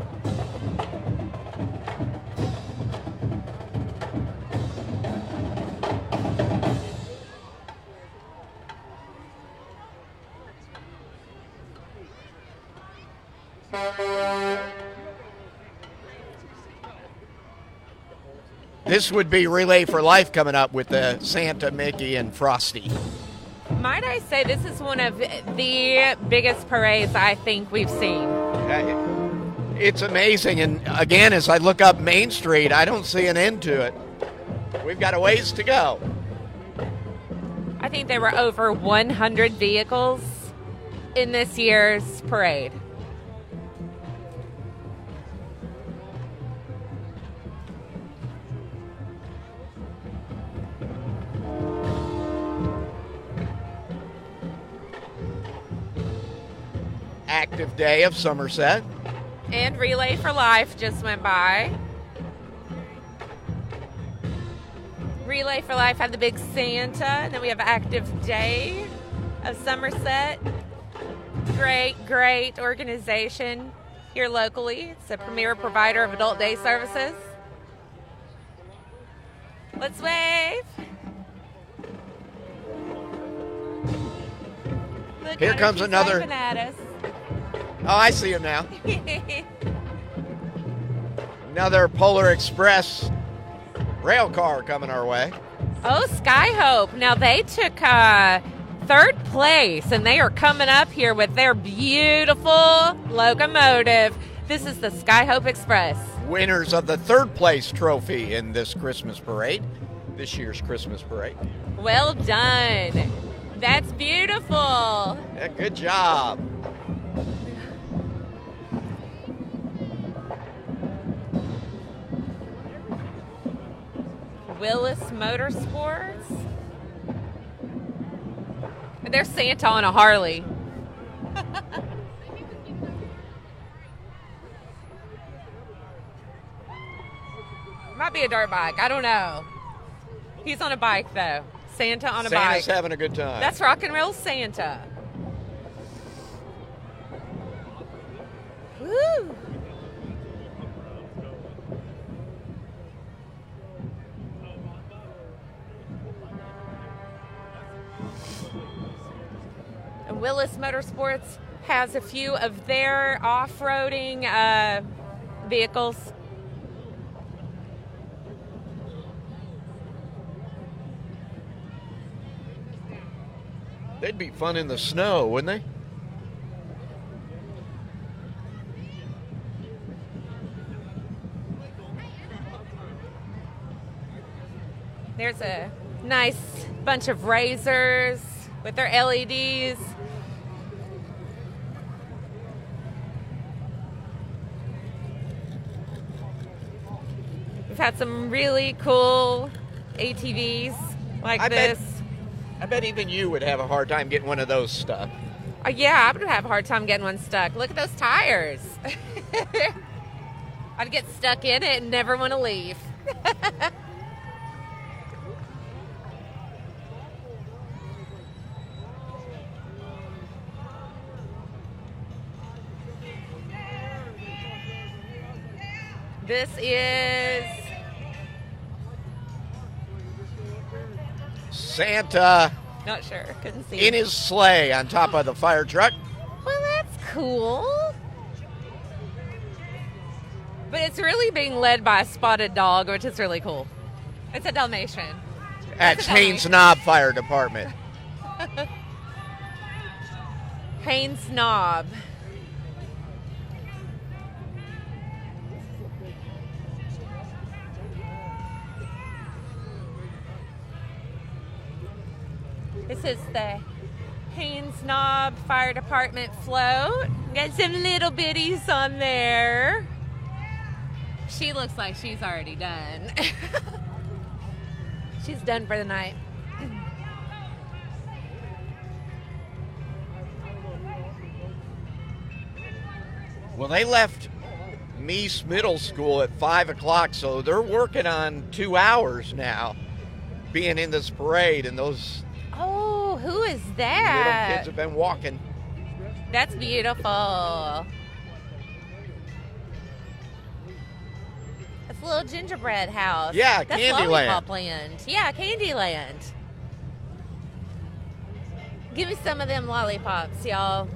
This would be Relay for Life coming up with the Santa, Mickey, and Frosty. Might I say this is one of the biggest parades I think we've seen. It's amazing, and again, as I look up Main Street, I don't see an end to it. We've got a ways to go. I think there were over 100 vehicles in this year's parade. Active day of Somerset. And Relay for Life just went by. Relay for Life had the big Santa, and then we have Active Day of Somerset. Great organization here locally. It's a premier provider of adult day services. Let's wave. Look, Here comes she's another. waving at us. Oh, I see him now. Another Polar Express rail car coming our way. Oh, Skyhope. Now they took third place, and they are coming up here with their beautiful locomotive. This is the Skyhope Express. Winners of the third place trophy in this Christmas parade, this year's Christmas parade. Well done. That's beautiful. Yeah, good job. Willis Motorsports. And there's Santa on a Harley. Might be a dirt bike. I don't know. He's on a bike, though. Santa on a bike. Santa's having a good time. That's rock and roll Santa. Woo! And Willis Motorsports has a few of their off-roading vehicles. They'd be fun in the snow, wouldn't they? There's a nice bunch of razors with their LEDs. We've had some really cool ATVs like this. I bet even you would have a hard time getting one of those stuff. Yeah, I would have a hard time getting one stuck. Look at those tires. I'd get stuck in it and never want to leave. This is Santa not sure. Couldn't see. in his sleigh on top of the fire truck. Well, that's cool. But it's really being led by a spotted dog, which is really cool. It's a Dalmatian. At Haines Knob Fire Department. Haines Knob. This is the Haines Knob Fire Department float. Got some little bitties on there. She looks like she's already done. She's done for the night. Well, they left Meese Middle School at 5 o'clock, so they're working on 2 hours now being in this parade, and those Oh, who is little that? kids have been walking. That's beautiful. It's a little gingerbread house. Yeah, That's Candyland. Lollipop Land. Yeah, Candyland. Give me some of them lollipops, y'all.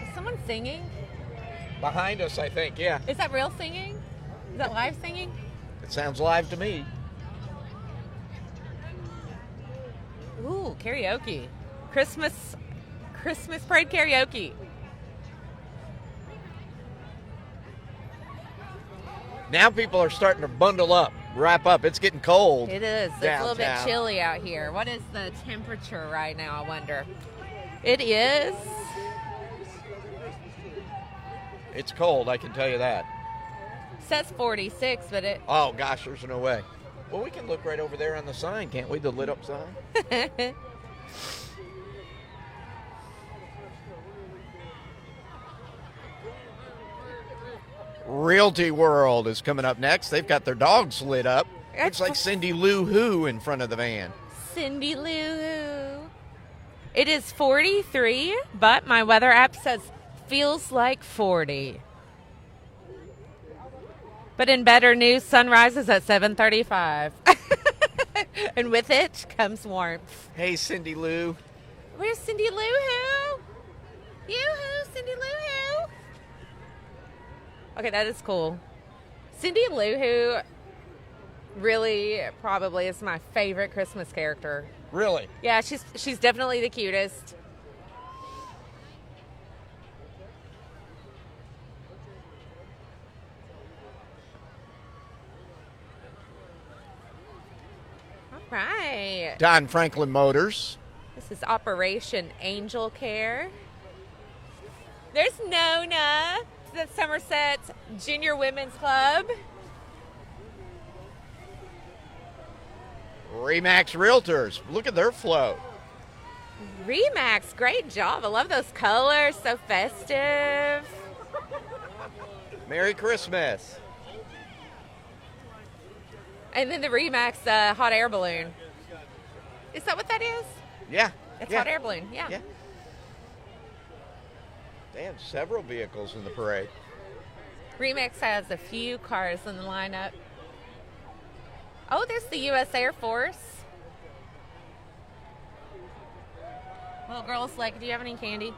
Is someone singing? Behind us, I think, yeah. Is that real singing? Is that live singing? It sounds live to me. Ooh, karaoke. Christmas parade karaoke. Now people are starting to bundle up, wrap up. It's getting cold. It is. It's a little bit downtown. chilly out here. What is the temperature right now, I wonder? It is. It's cold, I can tell you that. Says 46, but it. Oh, gosh, there's no way. Well, we can look right over there on the sign, can't we? The lit up sign. Realty World is coming up next. They've got their dogs lit up. Looks like Cindy Lou Who in front of the van. Cindy Lou. It is 43, but my weather app says feels like 40. But in better news, sun rises at 7:35. And with it comes warmth. Hey, Cindy Lou. Where's Cindy Lou Who? Yoo-hoo, Cindy Lou Who. Okay, that is cool. Cindy Lou Who really probably is my favorite Christmas character. Really? Yeah, she's definitely the cutest. All right. Don Franklin Motors. This is Operation Angel Care. There's Nona, the Somerset Junior Women's Club. Remax Realtors. Look at their float. Remax, great job. I love those colors, so festive. Merry Christmas. And then the Remax hot air balloon. Is that what that is? Yeah. It's yeah. hot air balloon, yeah. Yeah. They have several vehicles in the parade. Remax has a few cars in the lineup. Oh, there's the U.S. Air Force. Little girl's like, do you have any candy?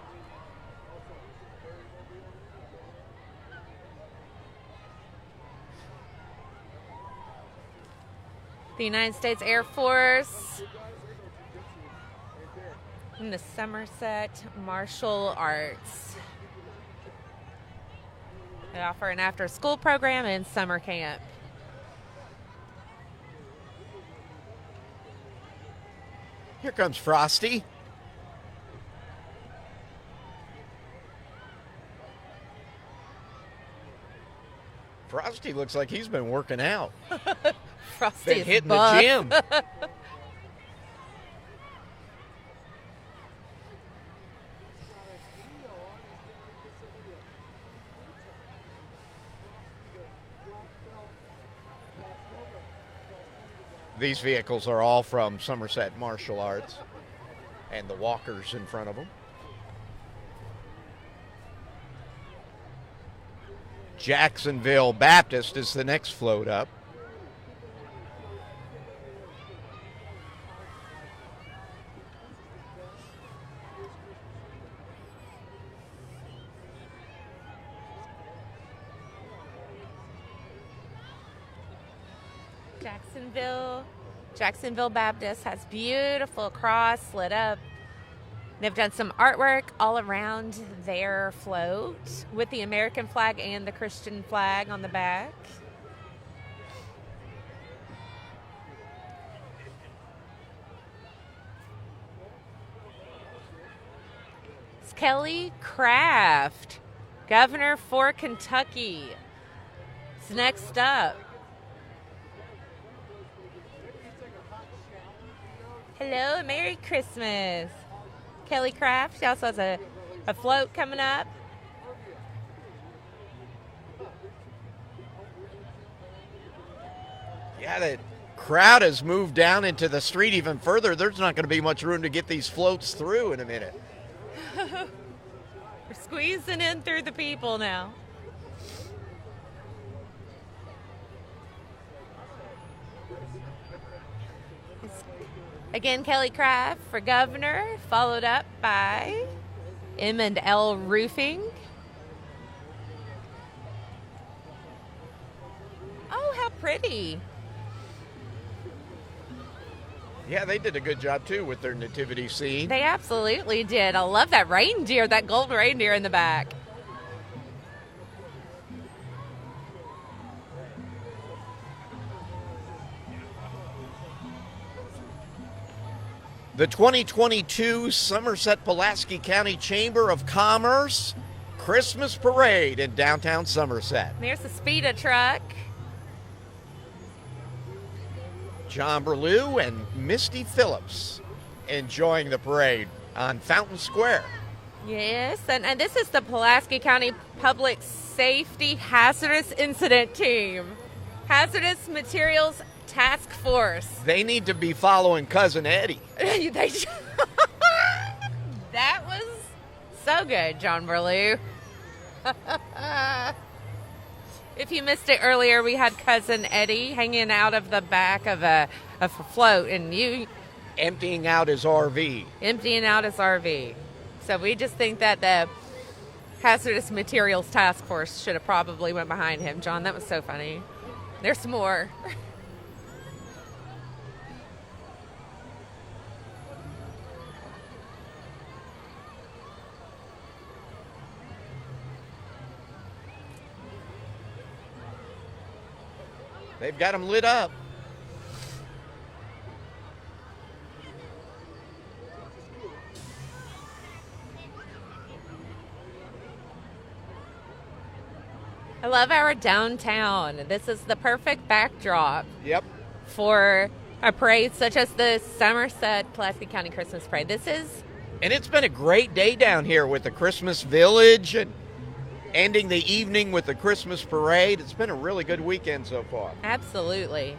The United States Air Force. And the Somerset Martial Arts. They offer an after-school program and summer camp. Here comes Frosty. Frosty looks like he's been working out. Frosty's Been hitting buff. the gym. These vehicles are all from Somerset Martial Arts, and the walkers in front of them. Jacksonville Baptist is the next float up. Jacksonville Baptist has beautiful cross lit up. They've done some artwork all around their float with the American flag and the Christian flag on the back. It's Kelly Craft, governor for Kentucky. It's next up. Hello and Merry Christmas. Kelly Craft. She also has a float coming up. Yeah, the crowd has moved down into the street even further. There's not going to be much room to get these floats through in a minute. We're squeezing in through the people now. Again, Kelly Craft for governor, followed up by M&L Roofing. Oh, how pretty. Yeah, they did a good job, too, with their nativity scene. They absolutely did. I love that reindeer, that gold reindeer in the back. The 2022 Somerset-Pulaski County Chamber of Commerce Christmas Parade in downtown Somerset. There's the Speeda truck. John Berlew and Misty Phillips enjoying the parade on Fountain Square. Yes, and this is the Pulaski County Public Safety Hazardous Incident Team. Hazardous Materials Task Force. They need to be following Cousin Eddie. That was so good, John Berlew. If you missed it earlier, we had Cousin Eddie hanging out of the back of a float, and you emptying out his RV. So we just think that the Hazardous Materials Task Force should have probably went behind him. John, that was so funny. There's some more. They've got them lit up. I love our downtown. This is the perfect backdrop. Yep. For a parade such as the Somerset-Pulaski County Christmas Parade. And it's been a great day down here with the Christmas Village and ending the evening with the Christmas Parade. It's been a really good weekend so far. Absolutely.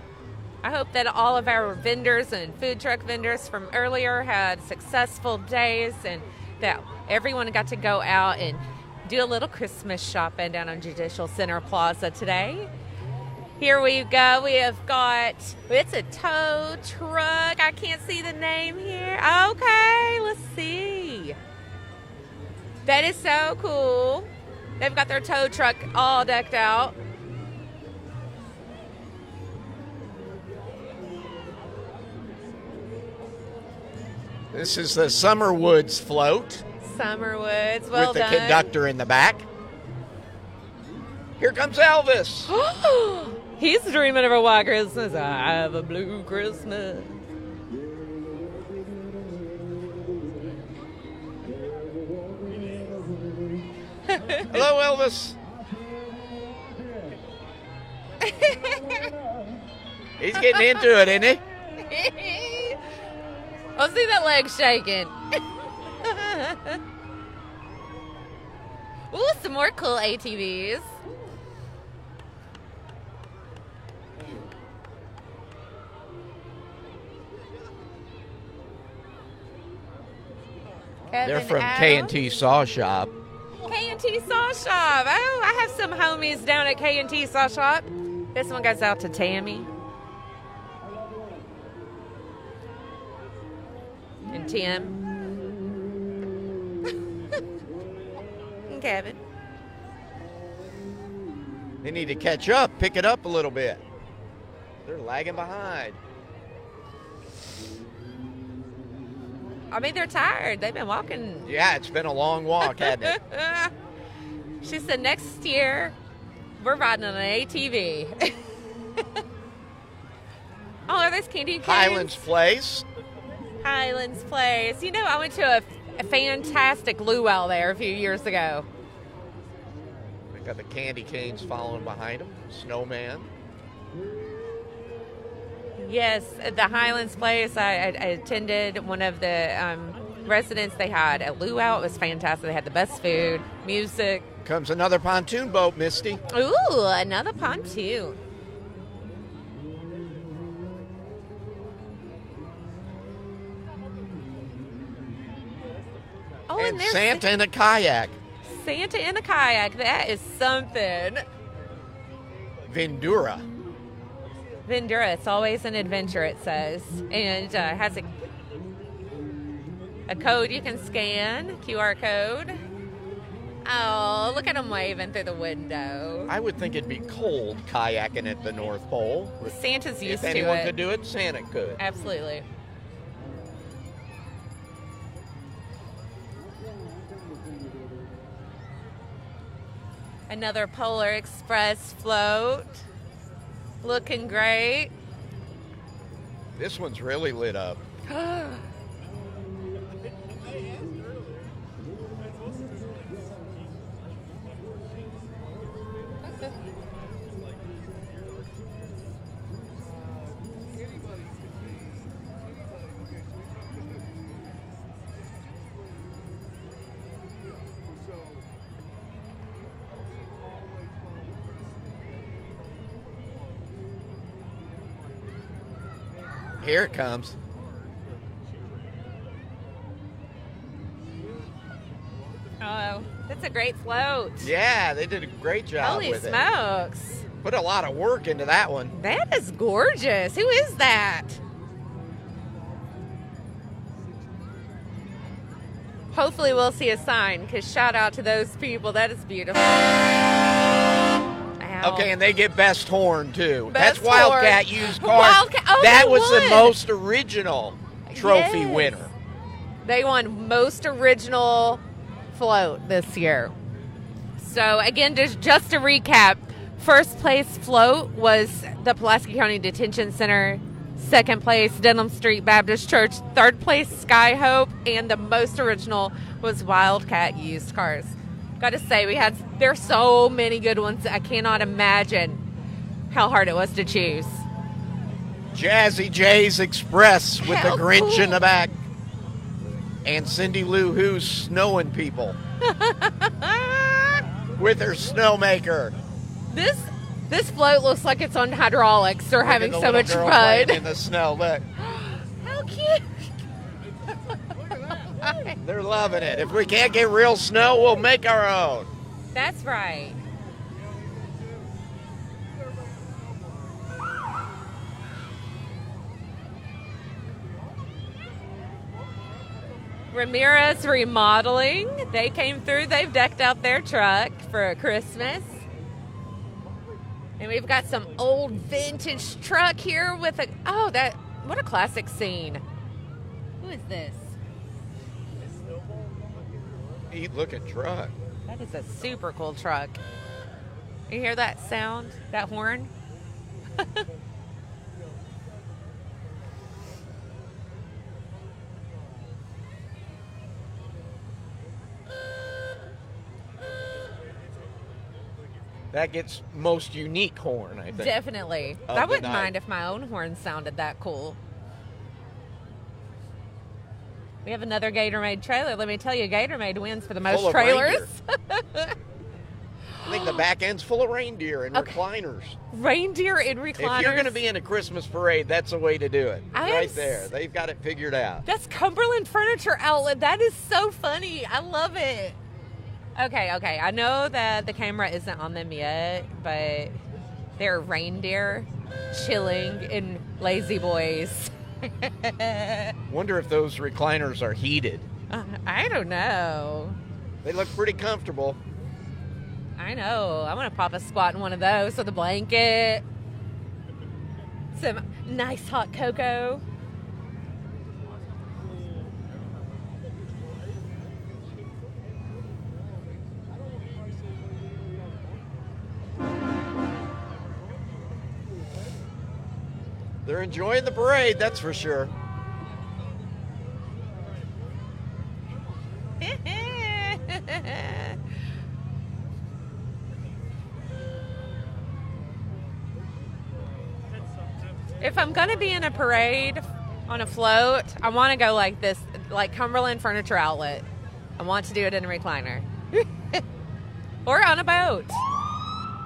I hope that all of our vendors and food truck vendors from earlier had successful days and that everyone got to go out and do a little Christmas shopping down on Judicial Center Plaza today. Here we go. We have got, it's a tow truck. I can't see the name here. Okay, let's see. That is so cool. They've got their tow truck all decked out. This is the Summerwoods float. Summerwoods, well with done. the conductor in the back. Here comes Elvis. He's dreaming of a white Christmas. I have a blue Christmas. Hello, Elvis. He's getting into it, isn't he? I'll see that leg shaking. Ooh, some more cool ATVs. Kevin They're from Adams. K&T Saw Shop. K&T Saw Shop. Oh, I have some homies down at K&T Saw Shop. This one goes out to Tammy. And Tim. And Kevin. They need to catch up, pick it up a little bit. They're lagging behind. I mean, they're tired. They've been walking. Yeah, it's been a long walk, hasn't it? She said next year we're riding on an ATV. Oh, are those candy canes? Highlands Place. Highlands Place. You know, I went to a fantastic luau there a few years ago. They got the candy canes following behind them. Snowman. Yes, the Highlands Place. I attended one of the residents. They had a luau. It was fantastic. They had the best food, music. Comes another pontoon boat, Misty. Ooh, another pontoon. Oh, And there's Santa in a kayak. Santa in a kayak. That is something. Vindura. Vindura. It's always an adventure, it says. And has a code you can scan, QR code. Oh, look at them waving through the window. I would think it'd be cold kayaking at the North Pole. Santa's used to it. If anyone could do it, Santa could. Absolutely. Another Polar Express float. Looking great. This one's really lit up. Here it comes. Oh, that's a great float. Yeah, they did a great job Holy with it. smokes. Put a lot of work into that one. That is gorgeous. Who is that? Hopefully we'll see a sign, because shout out to those people. That is beautiful. Ow. Okay, and they get best horn, too. Best That's Wildcat horn. used car. Wildcat. Oh, that they was won. the most original trophy Yes. winner. They won most original float this year. So again, just to recap, first place float was the Pulaski County Detention Center. Second place, Denham Street Baptist Church. Third place, Sky Hope. And the most original was Wildcat Used Cars. Got to say, there's so many good ones. I cannot imagine how hard it was to choose. Jazzy J's Express with How the Grinch cool. in the back. And Cindy Lou Who's snowing people with her snowmaker. This float looks like it's on hydraulics. They're Look at having the so little much girl playing fun. in the snow. Look, How cute. they're loving it. If we can't get real snow, we'll make our own. That's right. Ramirez Remodeling. They came through. They've decked out their truck for Christmas. And we've got some old vintage truck here with what a classic scene. Who is this? Neat looking truck. That is a super cool truck. You hear that sound? That horn? That gets most unique horn, I think. Definitely. Of I the wouldn't night. mind if my own horn sounded that cool. We have another Gatorade trailer. Let me tell you, Gatorade wins for the most Full of trailers. I think the back end's full of reindeer and Okay. recliners. Reindeer in recliners. If you're going to be in a Christmas parade, that's the way to do it. Right there. They've got it figured out. That's Cumberland Furniture Outlet. That is so funny. I love it. Okay. I know that the camera isn't on them yet, but they're reindeer chilling in Lazy Boys. Wonder if those recliners are heated. I don't know. They look pretty comfortable. I know. I want to pop a squat in one of those with a blanket. Some nice hot cocoa. They're enjoying the parade, that's for sure. If I'm going to be in a parade on a float, I want to go like this, like Cumberland Furniture Outlet. I want to do it in a recliner. Or on a boat.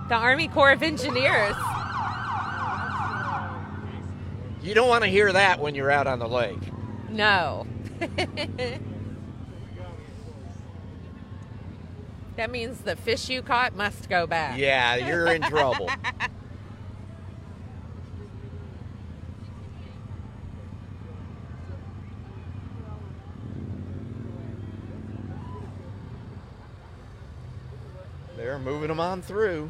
The Army Corps of Engineers. You don't want to hear that when you're out on the lake. No. That means the fish you caught must go back. Yeah, you're in trouble. They're moving them on through.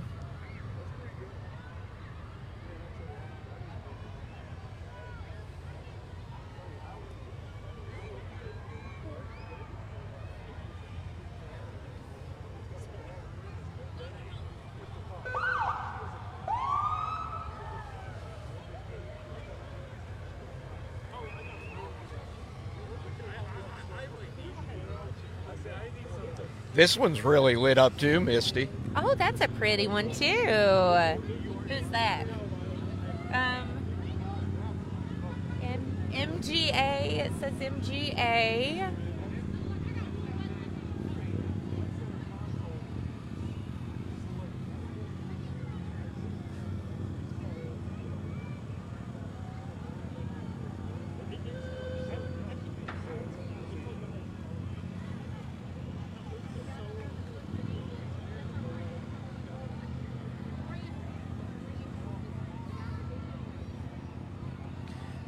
This one's really lit up too, Misty. Oh, that's a pretty one too. Who's that? MGA. It says MGA.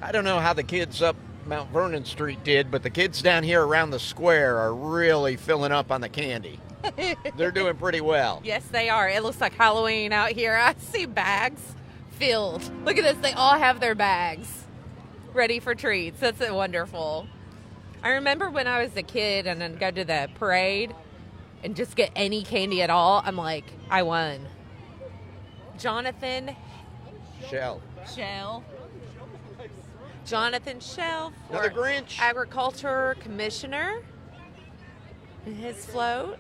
I don't know how the kids up Mount Vernon Street did, but the kids down here around the square are really filling up on the candy. They're doing pretty well. Yes, they are. It looks like Halloween out here. I see bags filled. Look at this. They all have their bags ready for treats. That's wonderful. I remember when I was a kid and then go to the parade and just get any candy at all. I'm like, I won. Jonathan Shell. Jonathan Shell, Another Grinch. Agriculture Commissioner, in his float.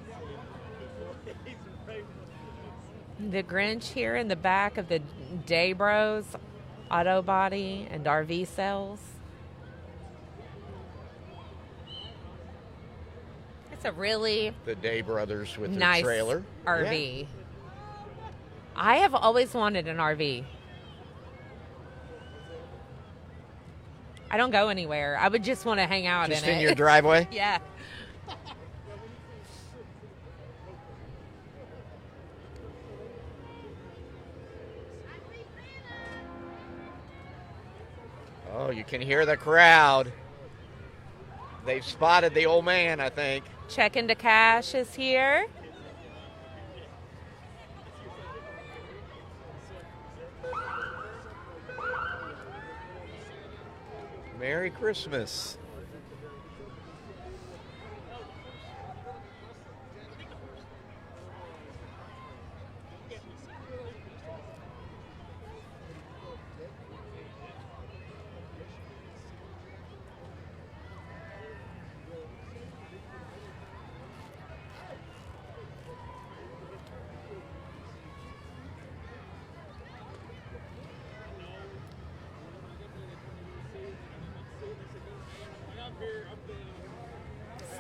The Grinch here in the back of the Day Bros Auto Body and RV Sales. It's a really The Day Brothers with nice their trailer. RV. Yeah. I have always wanted an RV. I don't go anywhere. I would just want to hang out Just in in it. your driveway? Yeah. Oh, you can hear the crowd. They've spotted the old man, I think. Check into Cash is here. Merry Christmas.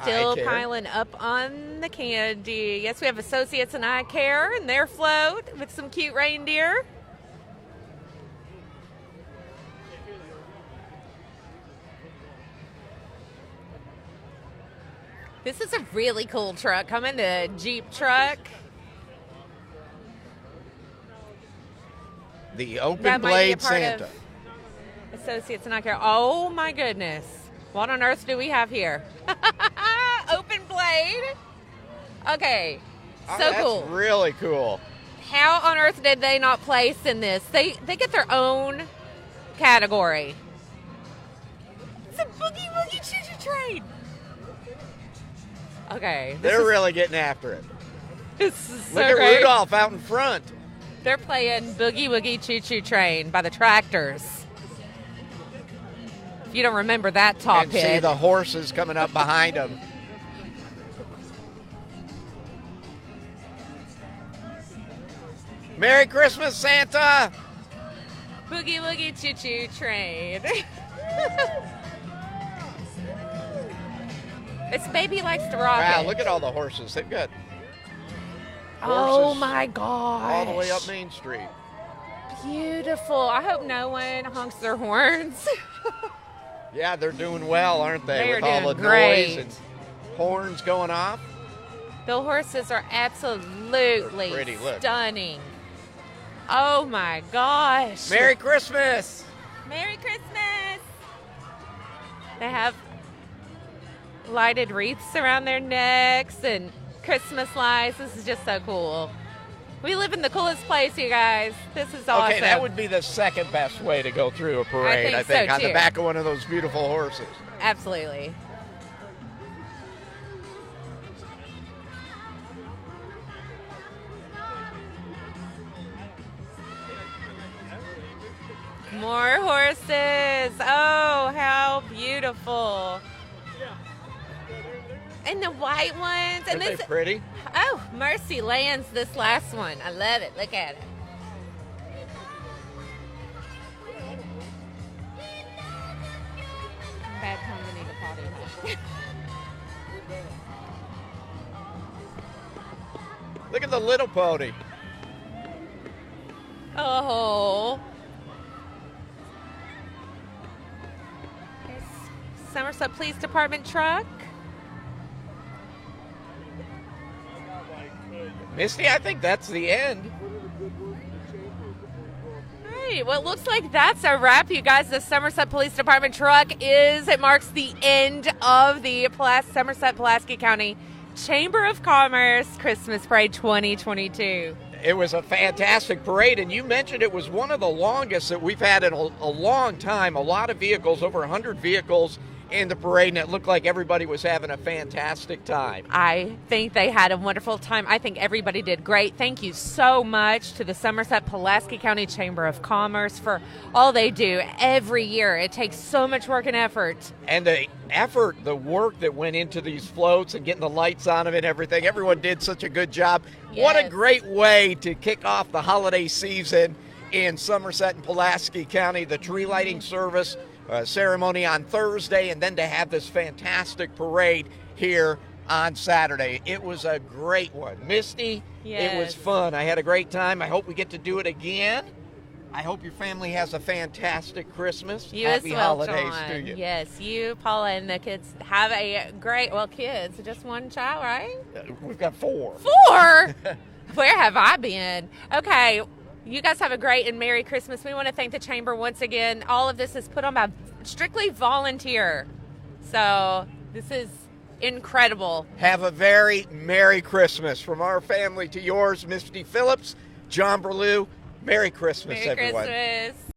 Still piling up on the candy. Yes, we have Associates and Eye Care and their float with some cute reindeer. This is a really cool truck. Coming to Jeep truck. The open blade Santa. Associates and Eye Care. Oh my goodness. What on earth do we have here? Open blade. Okay. So that's cool. Really cool. How on earth did they not place in this? They get their own category. It's a boogie woogie choo-choo train. Okay. They're really getting after it. This is so Look at great. Rudolph out in front. They're playing Boogie Woogie Choo Choo Train by the Tractors. If you don't remember that top and hit. See the horses coming up behind them. Merry Christmas, Santa! Boogie Woogie Choo Choo Train. This baby likes to rock Wow, it. look at all the horses. They've got Oh horses my gosh. all the way up Main Street. Beautiful. I hope no one honks their horns. Yeah, they're doing well, aren't they? They are With all doing the great. noise and horns going off. The horses are absolutely Pretty, look. stunning. Oh my gosh. Merry Christmas! Merry Christmas! They have lighted wreaths around their necks and Christmas lights. This is just so cool. We live in the coolest place, you guys. This is awesome. Okay, that would be the second best way to go through a parade, I think, so on the too. back of one of those beautiful horses. Absolutely. More horses. Oh, how beautiful. And the white ones. And Aren't they pretty? Oh, Mercy lands this last one. I love it. Look at it. Bad company to potty. Look at the little pony. Oh. There's Somerset Police Department truck. Misty, I think that's the end. Hey, well, it looks like that's a wrap, you guys. The Somerset Police Department truck it marks the end of the Somerset-Pulaski County Chamber of Commerce Christmas Parade 2022. It was a fantastic parade, and you mentioned it was one of the longest that we've had in a long time. A lot of vehicles, over 100 vehicles in the parade, and it looked like everybody was having a fantastic time. I think they had a wonderful time. I think everybody did great. Thank you so much to the Somerset-Pulaski County Chamber of Commerce for all they do every year. It takes so much work and effort. And the work that went into these floats and getting the lights on them and everything, everyone did such a good job. Yes. What a great way to kick off the holiday season in Somerset and Pulaski County. The tree lighting service ceremony on Thursday, and then to have this fantastic parade here on Saturday. It was a great one. Misty, Yes. It was fun. I had a great time. I hope we get to do it again. I hope your family has a fantastic Christmas. You Happy as well, holidays John. to you. Yes, you, Paula, and the kids have a great, kids, just one child, right? We've got 4. 4? Where have I been? Okay, you guys have a great and Merry Christmas. We want to thank the Chamber once again. All of this is put on by strictly volunteer. So this is incredible. Have a very Merry Christmas from our family to yours, Misty Phillips, John Berlew. Merry Christmas, Merry everyone. Christmas.